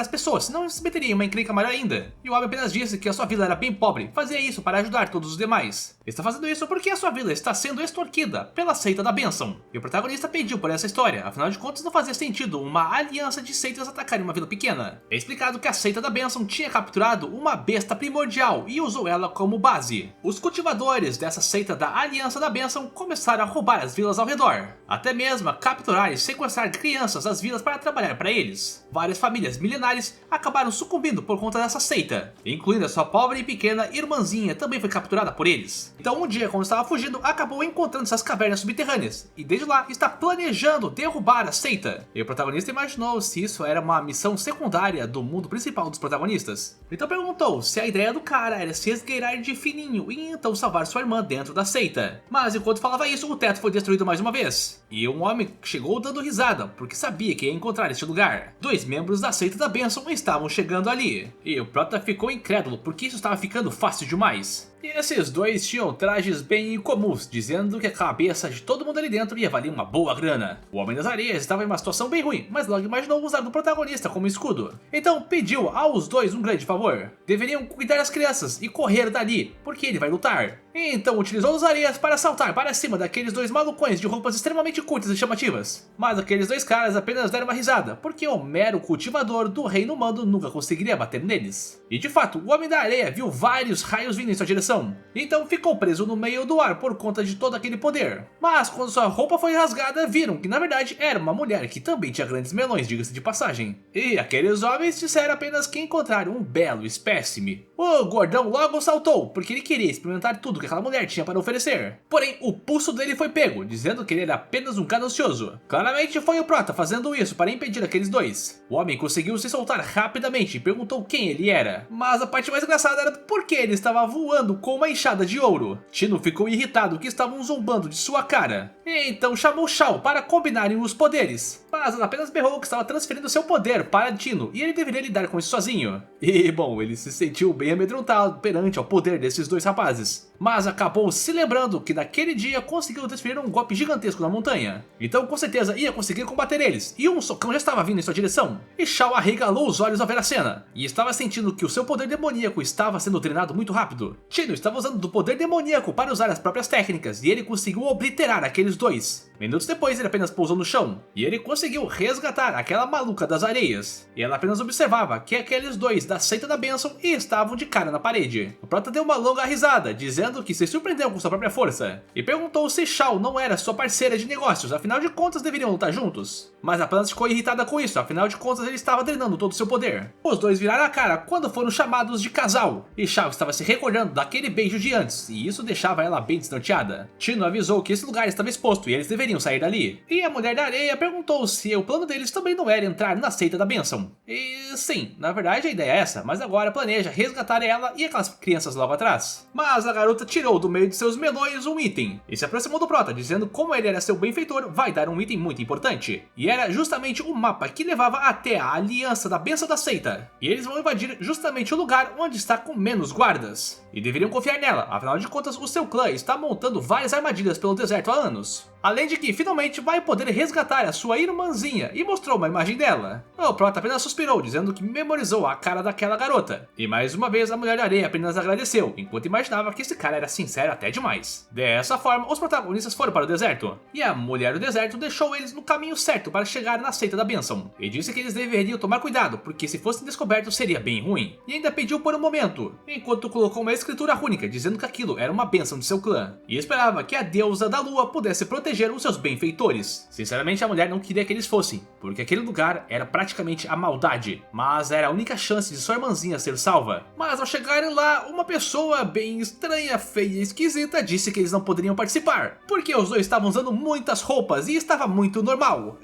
as pessoas, senão ele se meteria em uma encrenca maior ainda. E o homem apenas disse que a sua vila era bem pobre, fazia isso para ajudar todos os demais. Está fazendo isso porque a sua vila está sendo extorquida pela seita da bênção. E o protagonista pediu por essa história, afinal de contas não fazia sentido uma aliança de seitas atacarem uma vila pequena. É explicado que a seita da bênção tinha capturado uma besta primordial e usou ela como base. Os cultivadores dessa seita da aliança da bênção começaram a roubar as vilas ao redor, até mesmo a capturar e sequestrar crianças das vilas para trabalhar para eles. Várias famílias milenares acabaram sucumbindo por conta dessa seita, incluindo a sua pobre e pequena irmãzinha também foi capturada por eles. Então um dia, quando estava fugindo, acabou encontrando essas cavernas subterrâneas e desde lá está planejando derrubar a seita. E o protagonista imaginou se isso era uma missão secundária do mundo principal dos protagonistas. Então perguntou se a ideia do cara era se esgueirar de fininho e então salvar sua irmã dentro da seita. Mas enquanto falava isso, o teto foi destruído mais uma vez. E um homem chegou dando risada, porque sabia que ia encontrar este lugar. Dois membros da seita da bênção estavam chegando ali. E o prota ficou incrédulo, porque isso estava ficando fácil demais. E esses dois tinham trajes bem incomuns, dizendo que a cabeça de todo mundo ali dentro ia valer uma boa grana. O Homem das Areias estava em uma situação bem ruim, mas logo imaginou usar o protagonista como escudo. Então pediu aos dois um grande favor. Deveriam cuidar das crianças e correr dali, porque ele vai lutar. Então utilizou os areias para saltar para cima daqueles dois malucões de roupas extremamente curtas e chamativas. Mas aqueles dois caras apenas deram uma risada, porque o mero cultivador do reino humano nunca conseguiria bater neles. E de fato, o Homem da Areia viu vários raios vindo em sua direção, então ficou preso no meio do ar por conta de todo aquele poder. Mas quando sua roupa foi rasgada, viram que na verdade era uma mulher que também tinha grandes melões, diga-se de passagem. E aqueles homens disseram apenas que encontraram um belo espécime. O gordão logo saltou, porque ele queria experimentar tudo que aquela mulher tinha para oferecer. Porém, o pulso dele foi pego, dizendo que ele era apenas um ganancioso. Claramente foi o Prota fazendo isso para impedir aqueles dois. O homem conseguiu se soltar rapidamente e perguntou quem ele era. Mas a parte mais engraçada era porque ele estava voando com uma enxada de ouro. Tino ficou irritado que estavam zombando de sua cara. E então chamou Shao para combinarem os poderes. Mas ela apenas berrou que estava transferindo seu poder para Tino e ele deveria lidar com isso sozinho. E bom, ele se sentiu bem amedrontado perante ao poder desses dois rapazes. Mas acabou se lembrando que naquele dia conseguiu transferir um golpe gigantesco na montanha. Então com certeza ia conseguir combater eles, e um socão já estava vindo em sua direção. E Shao arregalou os olhos ao ver a cena, e estava sentindo que o seu poder demoníaco estava sendo treinado muito rápido. Tino estava usando do poder demoníaco para usar as próprias técnicas, e ele conseguiu obliterar aqueles dois. Minutos depois ele apenas pousou no chão, e ele conseguiu resgatar aquela maluca das areias. E ela apenas observava que aqueles dois da seita da bênção estavam de cara na parede. O Prota deu uma longa risada, dizendo que se surpreendeu com sua própria força, e perguntou se Shao não era sua parceira de negócios, afinal de contas deveriam lutar juntos. Mas apenas ficou irritada com isso, afinal de contas ele estava drenando todo o seu poder. Os dois viraram a cara quando foram chamados de casal, e Shao estava se recordando daquele beijo de antes, e isso deixava ela bem desnorteada. Tino avisou que esse lugar estava exposto e eles deveriam sair dali. E a Mulher da Areia perguntou se o plano deles também não era entrar na seita da bênção. E sim, na verdade a ideia é essa, mas agora planeja resgatar ela e aquelas crianças logo atrás. Mas a garota tirou do meio de seus melões um item, e se aproximou do Prota, dizendo como ele era seu benfeitor, vai dar um item muito importante. E era justamente o mapa que levava até a aliança da bênção da seita. E eles vão invadir justamente o lugar onde está com menos guardas. E deveriam confiar nela, afinal de contas o seu clã está montando várias armadilhas pelo deserto há anos. Além de que finalmente vai poder resgatar a sua irmãzinha e mostrou uma imagem dela. O Prota apenas suspirou, dizendo que memorizou a cara daquela garota. E mais uma vez a Mulher da Areia apenas agradeceu, enquanto imaginava que esse cara era sincero até demais. Dessa forma, os protagonistas foram para o deserto, e a Mulher do Deserto deixou eles no caminho certo para chegar na seita da bênção. E disse que eles deveriam tomar cuidado, porque se fossem descobertos seria bem ruim. E ainda pediu por um momento, enquanto colocou uma escritura rúnica dizendo que aquilo era uma bênção de seu clã. E esperava que a deusa da lua pudesse proteger os seus benfeitores. Sinceramente a mulher não queria que eles fossem, porque aquele lugar era praticamente a maldade, mas era a única chance de sua irmãzinha ser salva. Mas ao chegarem lá, uma pessoa bem estranha, feia e esquisita disse que eles não poderiam participar, porque os dois estavam usando muitas roupas e estava muito normal.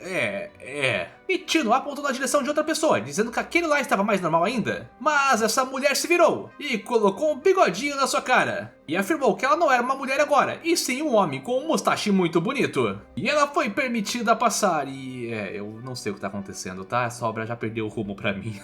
E Tino apontou na direção de outra pessoa, dizendo que aquele lá estava mais normal ainda. Mas essa mulher se virou e colocou um bigodinho na sua cara. E afirmou que ela não era uma mulher agora, e sim um homem com um mustache muito bonito. E ela foi permitida passar e... eu não sei o que tá acontecendo, tá? Essa obra já perdeu o rumo pra mim.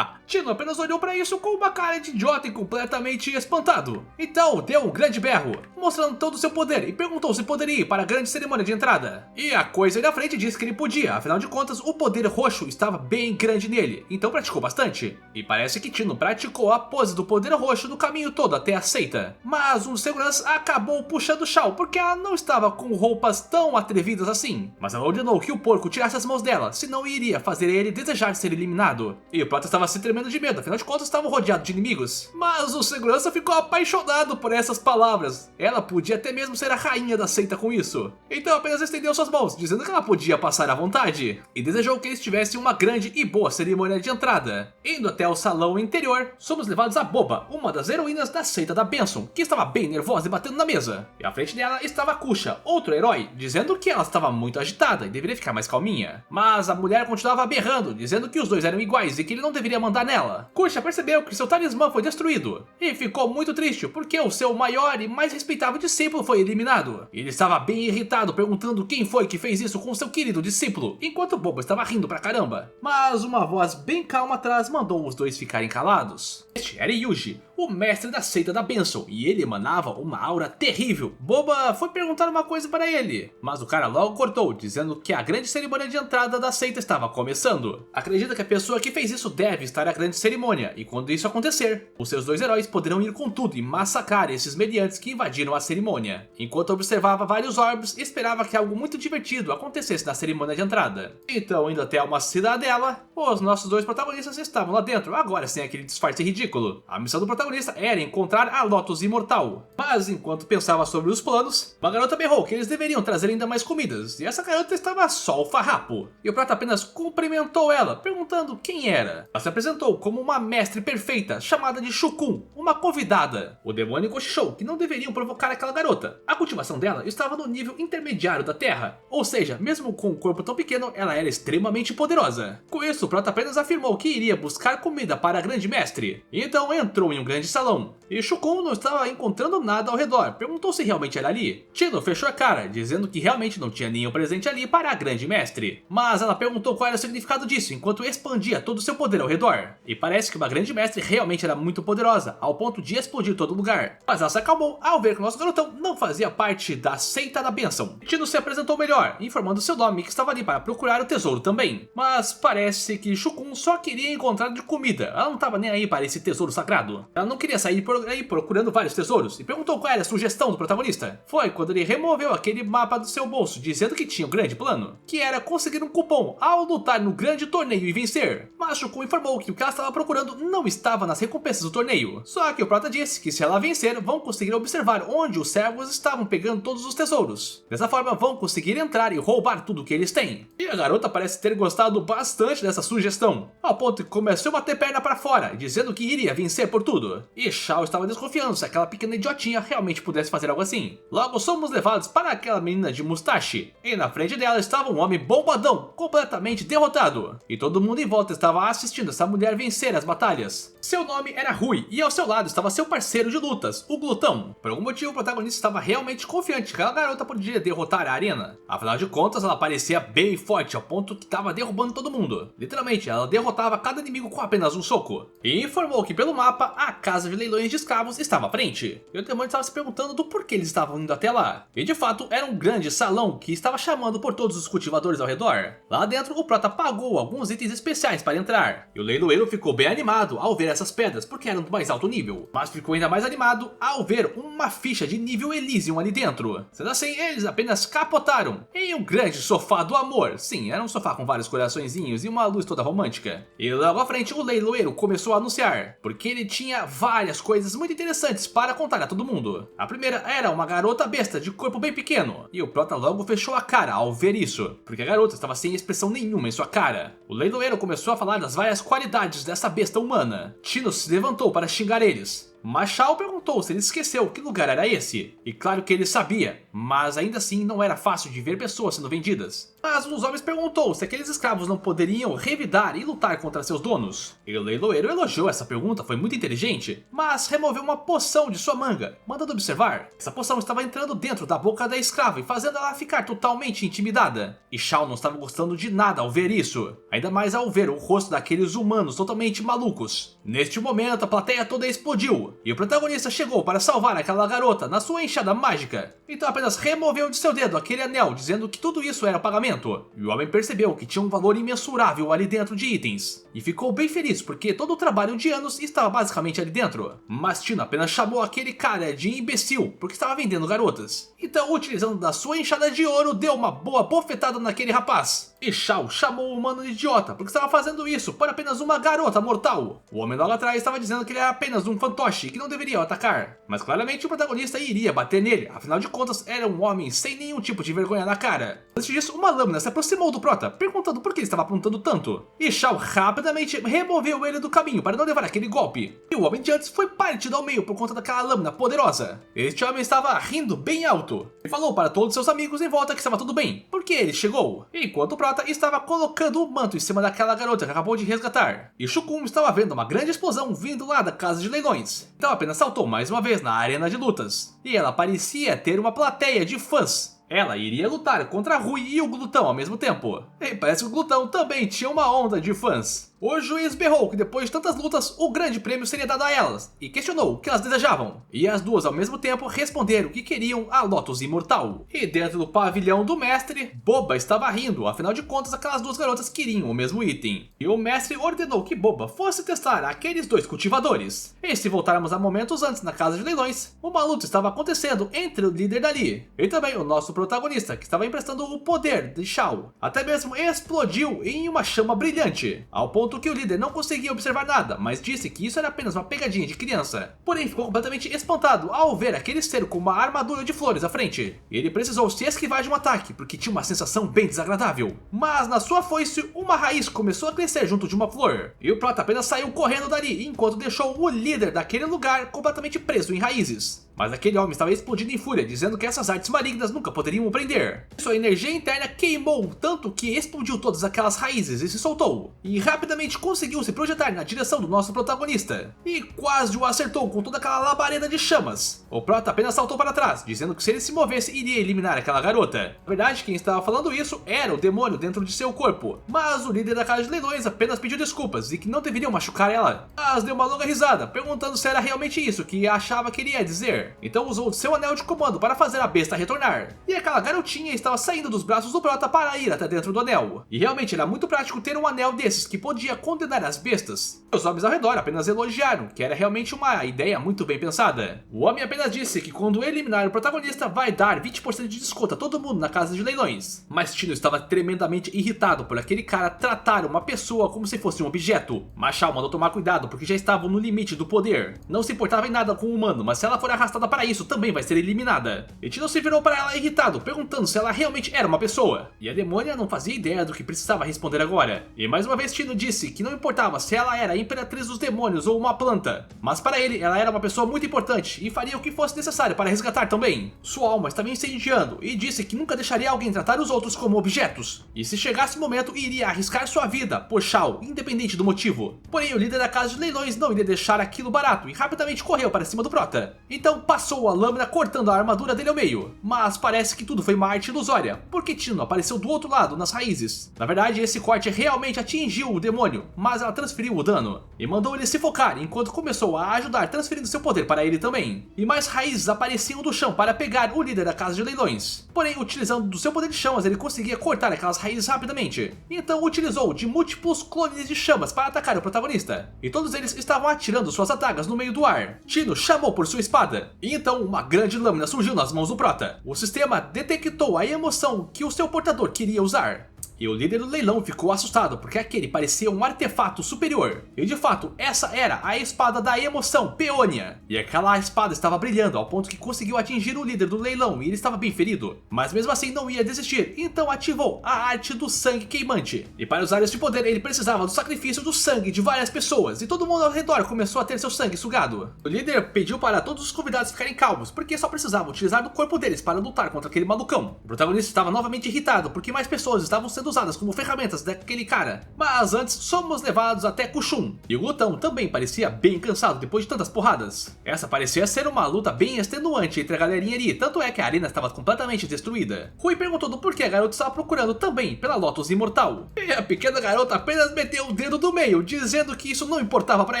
Tino apenas olhou pra isso com uma cara de idiota e completamente espantado. Então deu um grande berro, mostrando todo o seu poder, e perguntou se poderia ir para a grande cerimônia de entrada. E a coisa aí na frente disse que ele podia, afinal de contas o poder roxo estava bem grande nele, então praticou bastante. E parece que Tino praticou a pose do poder roxo no caminho todo até a seita. Mas um segurança acabou puxando Shao, porque ela não estava com roupas tão atrevidas assim. Mas ela ordenou que o porco tirasse as mãos dela, senão iria fazer ele desejar ser eliminado. E o Prota estava se tremendo de medo, afinal de contas estavam rodeados de inimigos. Mas o segurança ficou apaixonado por essas palavras. Ela podia até mesmo ser a rainha da seita com isso. Então apenas estendeu suas mãos, dizendo que ela podia passar à vontade. E desejou que eles tivessem uma grande e boa cerimônia de entrada. Indo até o salão interior, somos levados a Boba, uma das heroínas da seita da bênção, que estava bem nervosa e batendo na mesa. E à frente dela estava Kusha, outro herói, dizendo que ela estava muito agitada e deveria ficar mais calminha. Mas a mulher continuava berrando, dizendo que os dois eram iguais e que ele não deveria mandar nela. Kusha percebeu que seu talismã foi destruído e ficou muito triste porque o seu maior e mais respeitável discípulo foi eliminado. Ele estava bem irritado, perguntando quem foi que fez isso com seu querido discípulo, enquanto Boba estava rindo pra caramba. Mas uma voz bem calma atrás mandou os dois ficarem calados. Este era Yuji, o mestre da seita da bênção, e ele emanava uma aura terrível. Boba foi perguntar uma coisa para ele, mas o cara logo cortou, dizendo que a grande cerimônia de entrada da seita estava começando. Acredita que a pessoa que fez isso deve estar grande cerimônia, e quando isso acontecer, os seus dois heróis poderão ir com tudo e massacrar esses mediantes que invadiram a cerimônia. Enquanto observava vários orbes, esperava que algo muito divertido acontecesse na cerimônia de entrada. Então, indo até uma cidadela, os nossos dois protagonistas estavam lá dentro, agora sem aquele disfarce ridículo. A missão do protagonista era encontrar a Lotus Imortal. Mas enquanto pensava sobre os planos, uma garota berrou que eles deveriam trazer ainda mais comidas, e essa garota estava só o farrapo. E o prota apenas cumprimentou ela, perguntando quem era. Ela se apresentou como uma mestre perfeita, chamada de Shukun, uma convidada. O demônio cochichou que não deveriam provocar aquela garota. A cultivação dela estava no nível intermediário da Terra, ou seja, mesmo com um corpo tão pequeno, ela era extremamente poderosa. Com isso, o prota apenas afirmou que iria buscar comida para a grande mestre. Então entrou em um grande salão, e Shukun não estava encontrando nada ao redor, perguntou se realmente era ali. Tino fechou a cara, dizendo que realmente não tinha nenhum presente ali para a grande mestre. Mas ela perguntou qual era o significado disso, enquanto expandia todo o seu poder ao redor. E parece que uma grande mestre realmente era muito poderosa, ao ponto de explodir todo lugar. Mas ela se acalmou ao ver que o nosso garotão não fazia parte da seita da bênção. Tino se apresentou melhor, informando seu nome, que estava ali para procurar o tesouro também. Mas parece que Shukun só queria encontrar de comida, ela não estava nem aí para esse tesouro sagrado. Ela não queria sair por aí procurando vários tesouros, e perguntou qual era a sugestão do protagonista. Foi quando ele removeu aquele mapa do seu bolso, dizendo que tinha um grande plano, que era conseguir um cupom ao lutar no grande torneio e vencer. Mas Shukun informou que o que ela estava procurando não estava nas recompensas do torneio. Só que o prota disse que se ela vencer, vão conseguir observar onde os servos estavam pegando todos os tesouros. Dessa forma, vão conseguir entrar e roubar tudo que eles têm. E a garota parece ter gostado bastante dessa sugestão, ao ponto que começou a bater perna para fora, dizendo que iria vencer por tudo. E Shao estava desconfiando se aquela pequena idiotinha realmente pudesse fazer algo assim. Logo somos levados para aquela menina de mustache, e na frente dela estava um homem bombadão, completamente derrotado. E todo mundo em volta estava assistindo essa mulher vencer as batalhas. Seu nome era Rui, e ao seu lado estava seu parceiro de lutas, o Glutão. Por algum motivo o protagonista estava realmente confiante que aquela garota poderia derrotar a Arena. Afinal de contas, ela parecia bem forte, ao ponto que estava derrubando todo mundo. Literalmente, ela derrotava cada inimigo com apenas um soco. E informou que pelo mapa, a casa de leilões de escravos estava à frente. E o demônio estava se perguntando do porquê eles estavam indo até lá. E de fato, era um grande salão que estava chamando por todos os cultivadores ao redor. Lá dentro, o prota pagou alguns itens especiais para entrar. E o leiloeiro ficou bem animado ao ver essas pedras, porque eram do mais alto nível. Mas ficou ainda mais animado ao ver uma ficha de nível Elysium ali dentro. Sendo assim, eles apenas capotaram em um grande sofá do amor. Sim, era um sofá com vários coraçõezinhos e uma luz toda romântica. E logo à frente, o leiloeiro começou a anunciar, porque ele tinha várias coisas muito interessantes para contar a todo mundo. A primeira era uma garota besta de corpo bem pequeno, e o prota logo fechou a cara ao ver isso, porque a garota estava sem expressão nenhuma em sua cara. O leiloeiro começou a falar das várias qualidades dessa besta humana. Tino se levantou para xingar eles, mas Shao perguntou se ele esqueceu que lugar era esse. E claro que ele sabia, mas ainda assim não era fácil de ver pessoas sendo vendidas. Mas um dos homens perguntou se aqueles escravos não poderiam revidar e lutar contra seus donos. E o leiloeiro elogiou essa pergunta, foi muito inteligente, mas removeu uma poção de sua manga, mandando observar. Essa poção estava entrando dentro da boca da escrava e fazendo ela ficar totalmente intimidada. E Shao não estava gostando de nada ao ver isso, ainda mais ao ver o rosto daqueles humanos totalmente malucos. Neste momento, a plateia toda explodiu, e o protagonista chegou para salvar aquela garota na sua enxada mágica. Então apenas removeu de seu dedo aquele anel, dizendo que tudo isso era pagamento. E o homem percebeu que tinha um valor imensurável ali dentro de itens, e ficou bem feliz porque todo o trabalho de anos estava basicamente ali dentro. Mas Tino apenas chamou aquele cara de imbecil porque estava vendendo garotas. Então, utilizando da sua enxada de ouro, deu uma boa bofetada naquele rapaz. E Shao chamou o humano de idiota porque estava fazendo isso por apenas uma garota mortal. O homem logo atrás estava dizendo que ele era apenas um fantoche e que não deveria atacar. Mas claramente o protagonista iria bater nele, afinal de contas era um homem sem nenhum tipo de vergonha na cara. Antes disso, uma lâmina se aproximou do prota, perguntando por que ele estava apontando tanto. E Shao rapidamente removeu ele do caminho para não levar aquele golpe. E o homem de antes foi partido ao meio por conta daquela lâmina poderosa. Este homem estava rindo bem alto e falou para todos seus amigos em volta que estava tudo bem, porque ele chegou. Enquanto o prota estava colocando o manto em cima daquela garota que acabou de resgatar. E Shukun estava vendo uma grande explosão vindo lá da casa de leilões. Então apenas saltou mais uma vez na arena de lutas. E ela parecia ter uma plateia de fãs. Ela iria lutar contra Rui e o Glutão ao mesmo tempo. E parece que o Glutão também tinha uma onda de fãs. O juiz berrou que depois de tantas lutas, o grande prêmio seria dado a elas, e questionou o que elas desejavam. E as duas ao mesmo tempo responderam que queriam a Lotus Imortal. E dentro do pavilhão do mestre, Boba estava rindo, afinal de contas aquelas duas garotas queriam o mesmo item. E o mestre ordenou que Boba fosse testar aqueles dois cultivadores. E se voltarmos a momentos antes na casa de leilões, uma luta estava acontecendo entre o líder dali e também o nosso protagonista, que estava emprestando o poder de Shao. Até mesmo explodiu em uma chama brilhante, ao ponto que o líder não conseguia observar nada, mas disse que isso era apenas uma pegadinha de criança. Porém ficou completamente espantado ao ver aquele ser com uma armadura de flores à frente. Ele precisou se esquivar de um ataque, porque tinha uma sensação bem desagradável. Mas na sua foice, uma raiz começou a crescer junto de uma flor, e o prota apenas saiu correndo dali, enquanto deixou o líder daquele lugar completamente preso em raízes. Mas aquele homem estava explodindo em fúria, dizendo que essas artes malignas nunca poderiam o prender. Sua energia interna queimou tanto que explodiu todas aquelas raízes e se soltou. E rapidamente conseguiu se projetar na direção do nosso protagonista. E quase o acertou com toda aquela labareda de chamas. O prota apenas saltou para trás, dizendo que se ele se movesse iria eliminar aquela garota. Na verdade, quem estava falando isso era o demônio dentro de seu corpo. Mas o líder da casa de leilões apenas pediu desculpas e que não deveriam machucar ela. Mas deu uma longa risada, perguntando se era realmente isso que achava que ele ia dizer. Então usou seu anel de comando para fazer a besta retornar. E aquela garotinha estava saindo dos braços do prota para ir até dentro do anel. E realmente era muito prático ter um anel desses que podia condenar as bestas. Os homens ao redor apenas elogiaram, que era realmente uma ideia muito bem pensada. O homem apenas disse que quando eliminar o protagonista vai dar 20% de desconto a todo mundo na casa de leilões. Mas Tino estava tremendamente irritado por aquele cara tratar uma pessoa como se fosse um objeto. Mas Shao mandou tomar cuidado porque já estavam no limite do poder. Não se importava em nada com o humano, mas se ela for arrastada para isso também vai ser eliminada. E Tino se virou para ela irritado, perguntando se ela realmente era uma pessoa. E a demônia não fazia ideia do que precisava responder agora. E mais uma vez Tino disse que não importava se ela era a imperatriz dos demônios ou uma planta, mas para ele ela era uma pessoa muito importante e faria o que fosse necessário para resgatar também. Sua alma estava incendiando e disse que nunca deixaria alguém tratar os outros como objetos. E se chegasse o momento iria arriscar sua vida por Shao, independente do motivo. Porém o líder da casa de leilões não iria deixar aquilo barato e rapidamente correu para cima do prota. Então passou a lâmina cortando a armadura dele ao meio. Mas parece que tudo foi uma arte ilusória, porque Tino apareceu do outro lado, nas raízes. Na verdade, esse corte realmente atingiu o demônio, mas ela transferiu o dano. E mandou ele se focar, enquanto começou a ajudar transferindo seu poder para ele também. E mais raízes apareciam do chão para pegar o líder da casa de leilões. Porém, utilizando do seu poder de chamas, ele conseguia cortar aquelas raízes rapidamente. Então utilizou de múltiplos clones de chamas para atacar o protagonista. E todos eles estavam atirando suas adagas no meio do ar. Tino chamou por sua espada. E então uma grande lâmina surgiu nas mãos do prota. O sistema detectou a emoção que o seu portador queria usar. E o líder do leilão ficou assustado, porque aquele parecia um artefato superior. E de fato, essa era a espada da emoção, Peônia. E aquela espada estava brilhando, ao ponto que conseguiu atingir o líder do leilão, e ele estava bem ferido. Mas mesmo assim não ia desistir, então ativou a arte do sangue queimante. E para usar este poder, ele precisava do sacrifício do sangue de várias pessoas, e todo mundo ao redor começou a ter seu sangue sugado. O líder pediu para todos os convidados ficarem calmos, porque só precisavam utilizar do corpo deles para lutar contra aquele malucão. O protagonista estava novamente irritado, porque mais pessoas estavam sendo usadas como ferramentas daquele cara. Mas antes, somos levados até Kushun. E o glutão também parecia bem cansado depois de tantas porradas. Essa parecia ser uma luta bem extenuante entre a galerinha ali, tanto é que a arena estava completamente destruída. Rui perguntou do porquê a garota estava procurando também pela Lotus Imortal. E a pequena garota apenas meteu o dedo do meio, dizendo que isso não importava para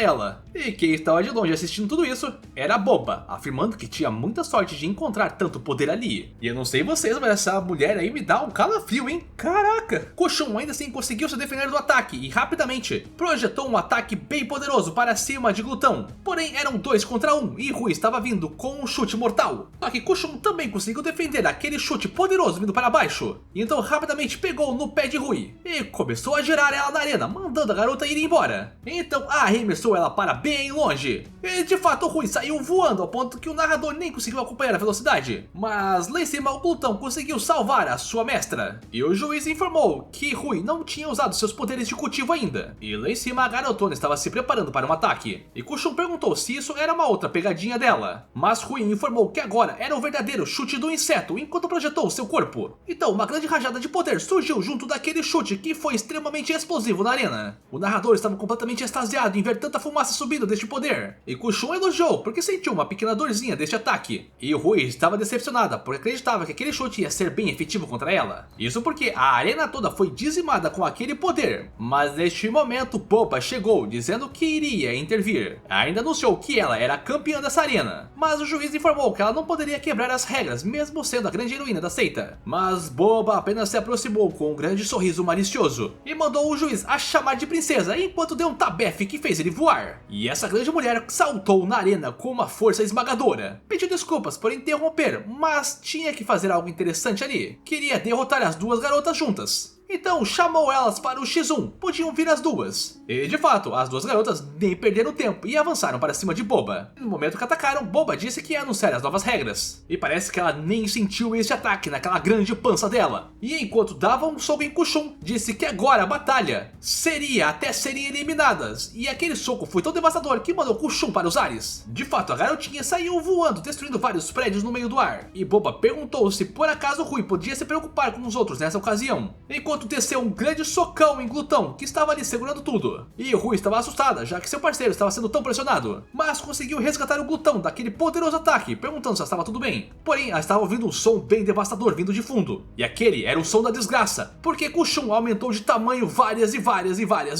ela. E quem estava de longe assistindo tudo isso era Boba, afirmando que tinha muita sorte de encontrar tanto poder ali. E eu não sei vocês, mas essa mulher aí me dá um calafrio, hein? Caraca! Kushun ainda assim conseguiu se defender do ataque e rapidamente projetou um ataque bem poderoso para cima de Glutão. Porém eram 2 contra 1 e Rui estava vindo com um chute mortal. Só que Kushun também conseguiu defender aquele chute poderoso vindo para baixo. Então rapidamente pegou no pé de Rui e começou a girar ela na arena, mandando a garota ir embora. Então arremessou ela para bem longe. E de fato Rui saiu voando ao ponto que o narrador nem conseguiu acompanhar a velocidade. Mas lá em cima o Glutão conseguiu salvar a sua mestra. E o juiz informou que Rui não tinha usado seus poderes de cultivo ainda. E lá em cima a garotona estava se preparando para um ataque. E Kushun perguntou se isso era uma outra pegadinha dela. Mas Rui informou que agora era o verdadeiro chute do inseto enquanto projetou seu corpo. Então uma grande rajada de poder surgiu junto daquele chute que foi extremamente explosivo na arena. O narrador estava completamente extasiado em ver tanta fumaça subindo deste poder. E Kushun elogiou porque sentiu uma pequena dorzinha deste ataque. E Rui estava decepcionada porque acreditava que aquele chute ia ser bem efetivo contra ela. Isso porque a arena arena toda foi dizimada com aquele poder, mas neste momento Boba chegou dizendo que iria intervir. Ainda anunciou que ela era a campeã dessa arena, mas o juiz informou que ela não poderia quebrar as regras mesmo sendo a grande heroína da seita. Mas Boba apenas se aproximou com um grande sorriso malicioso e mandou o juiz a chamar de princesa enquanto deu um tabefe que fez ele voar. E essa grande mulher saltou na arena com uma força esmagadora. Pediu desculpas por interromper, mas tinha que fazer algo interessante ali. Queria derrotar as duas garotas juntas. Então chamou elas para o X1, podiam vir as duas. E de fato, as duas garotas nem perderam tempo e avançaram para cima de Boba. No momento que atacaram, Boba disse que ia anunciar as novas regras. E parece que ela nem sentiu esse ataque naquela grande pança dela. E enquanto dava um soco em Kushum, disse que agora a batalha seria até serem eliminadas. E aquele soco foi tão devastador que mandou Kushum para os ares. De fato, a garotinha saiu voando, destruindo vários prédios no meio do ar. E Boba perguntou se por acaso Rui podia se preocupar com os outros nessa ocasião. Enquanto desceu um grande socão em Glutão, que estava ali segurando tudo. E Rui estava assustada, já que seu parceiro estava sendo tão pressionado. Mas conseguiu resgatar o Glutão daquele poderoso ataque, perguntando se estava tudo bem. Porém, ela estava ouvindo um som bem devastador vindo de fundo. E aquele era o som da desgraça, porque Kushum aumentou de tamanho várias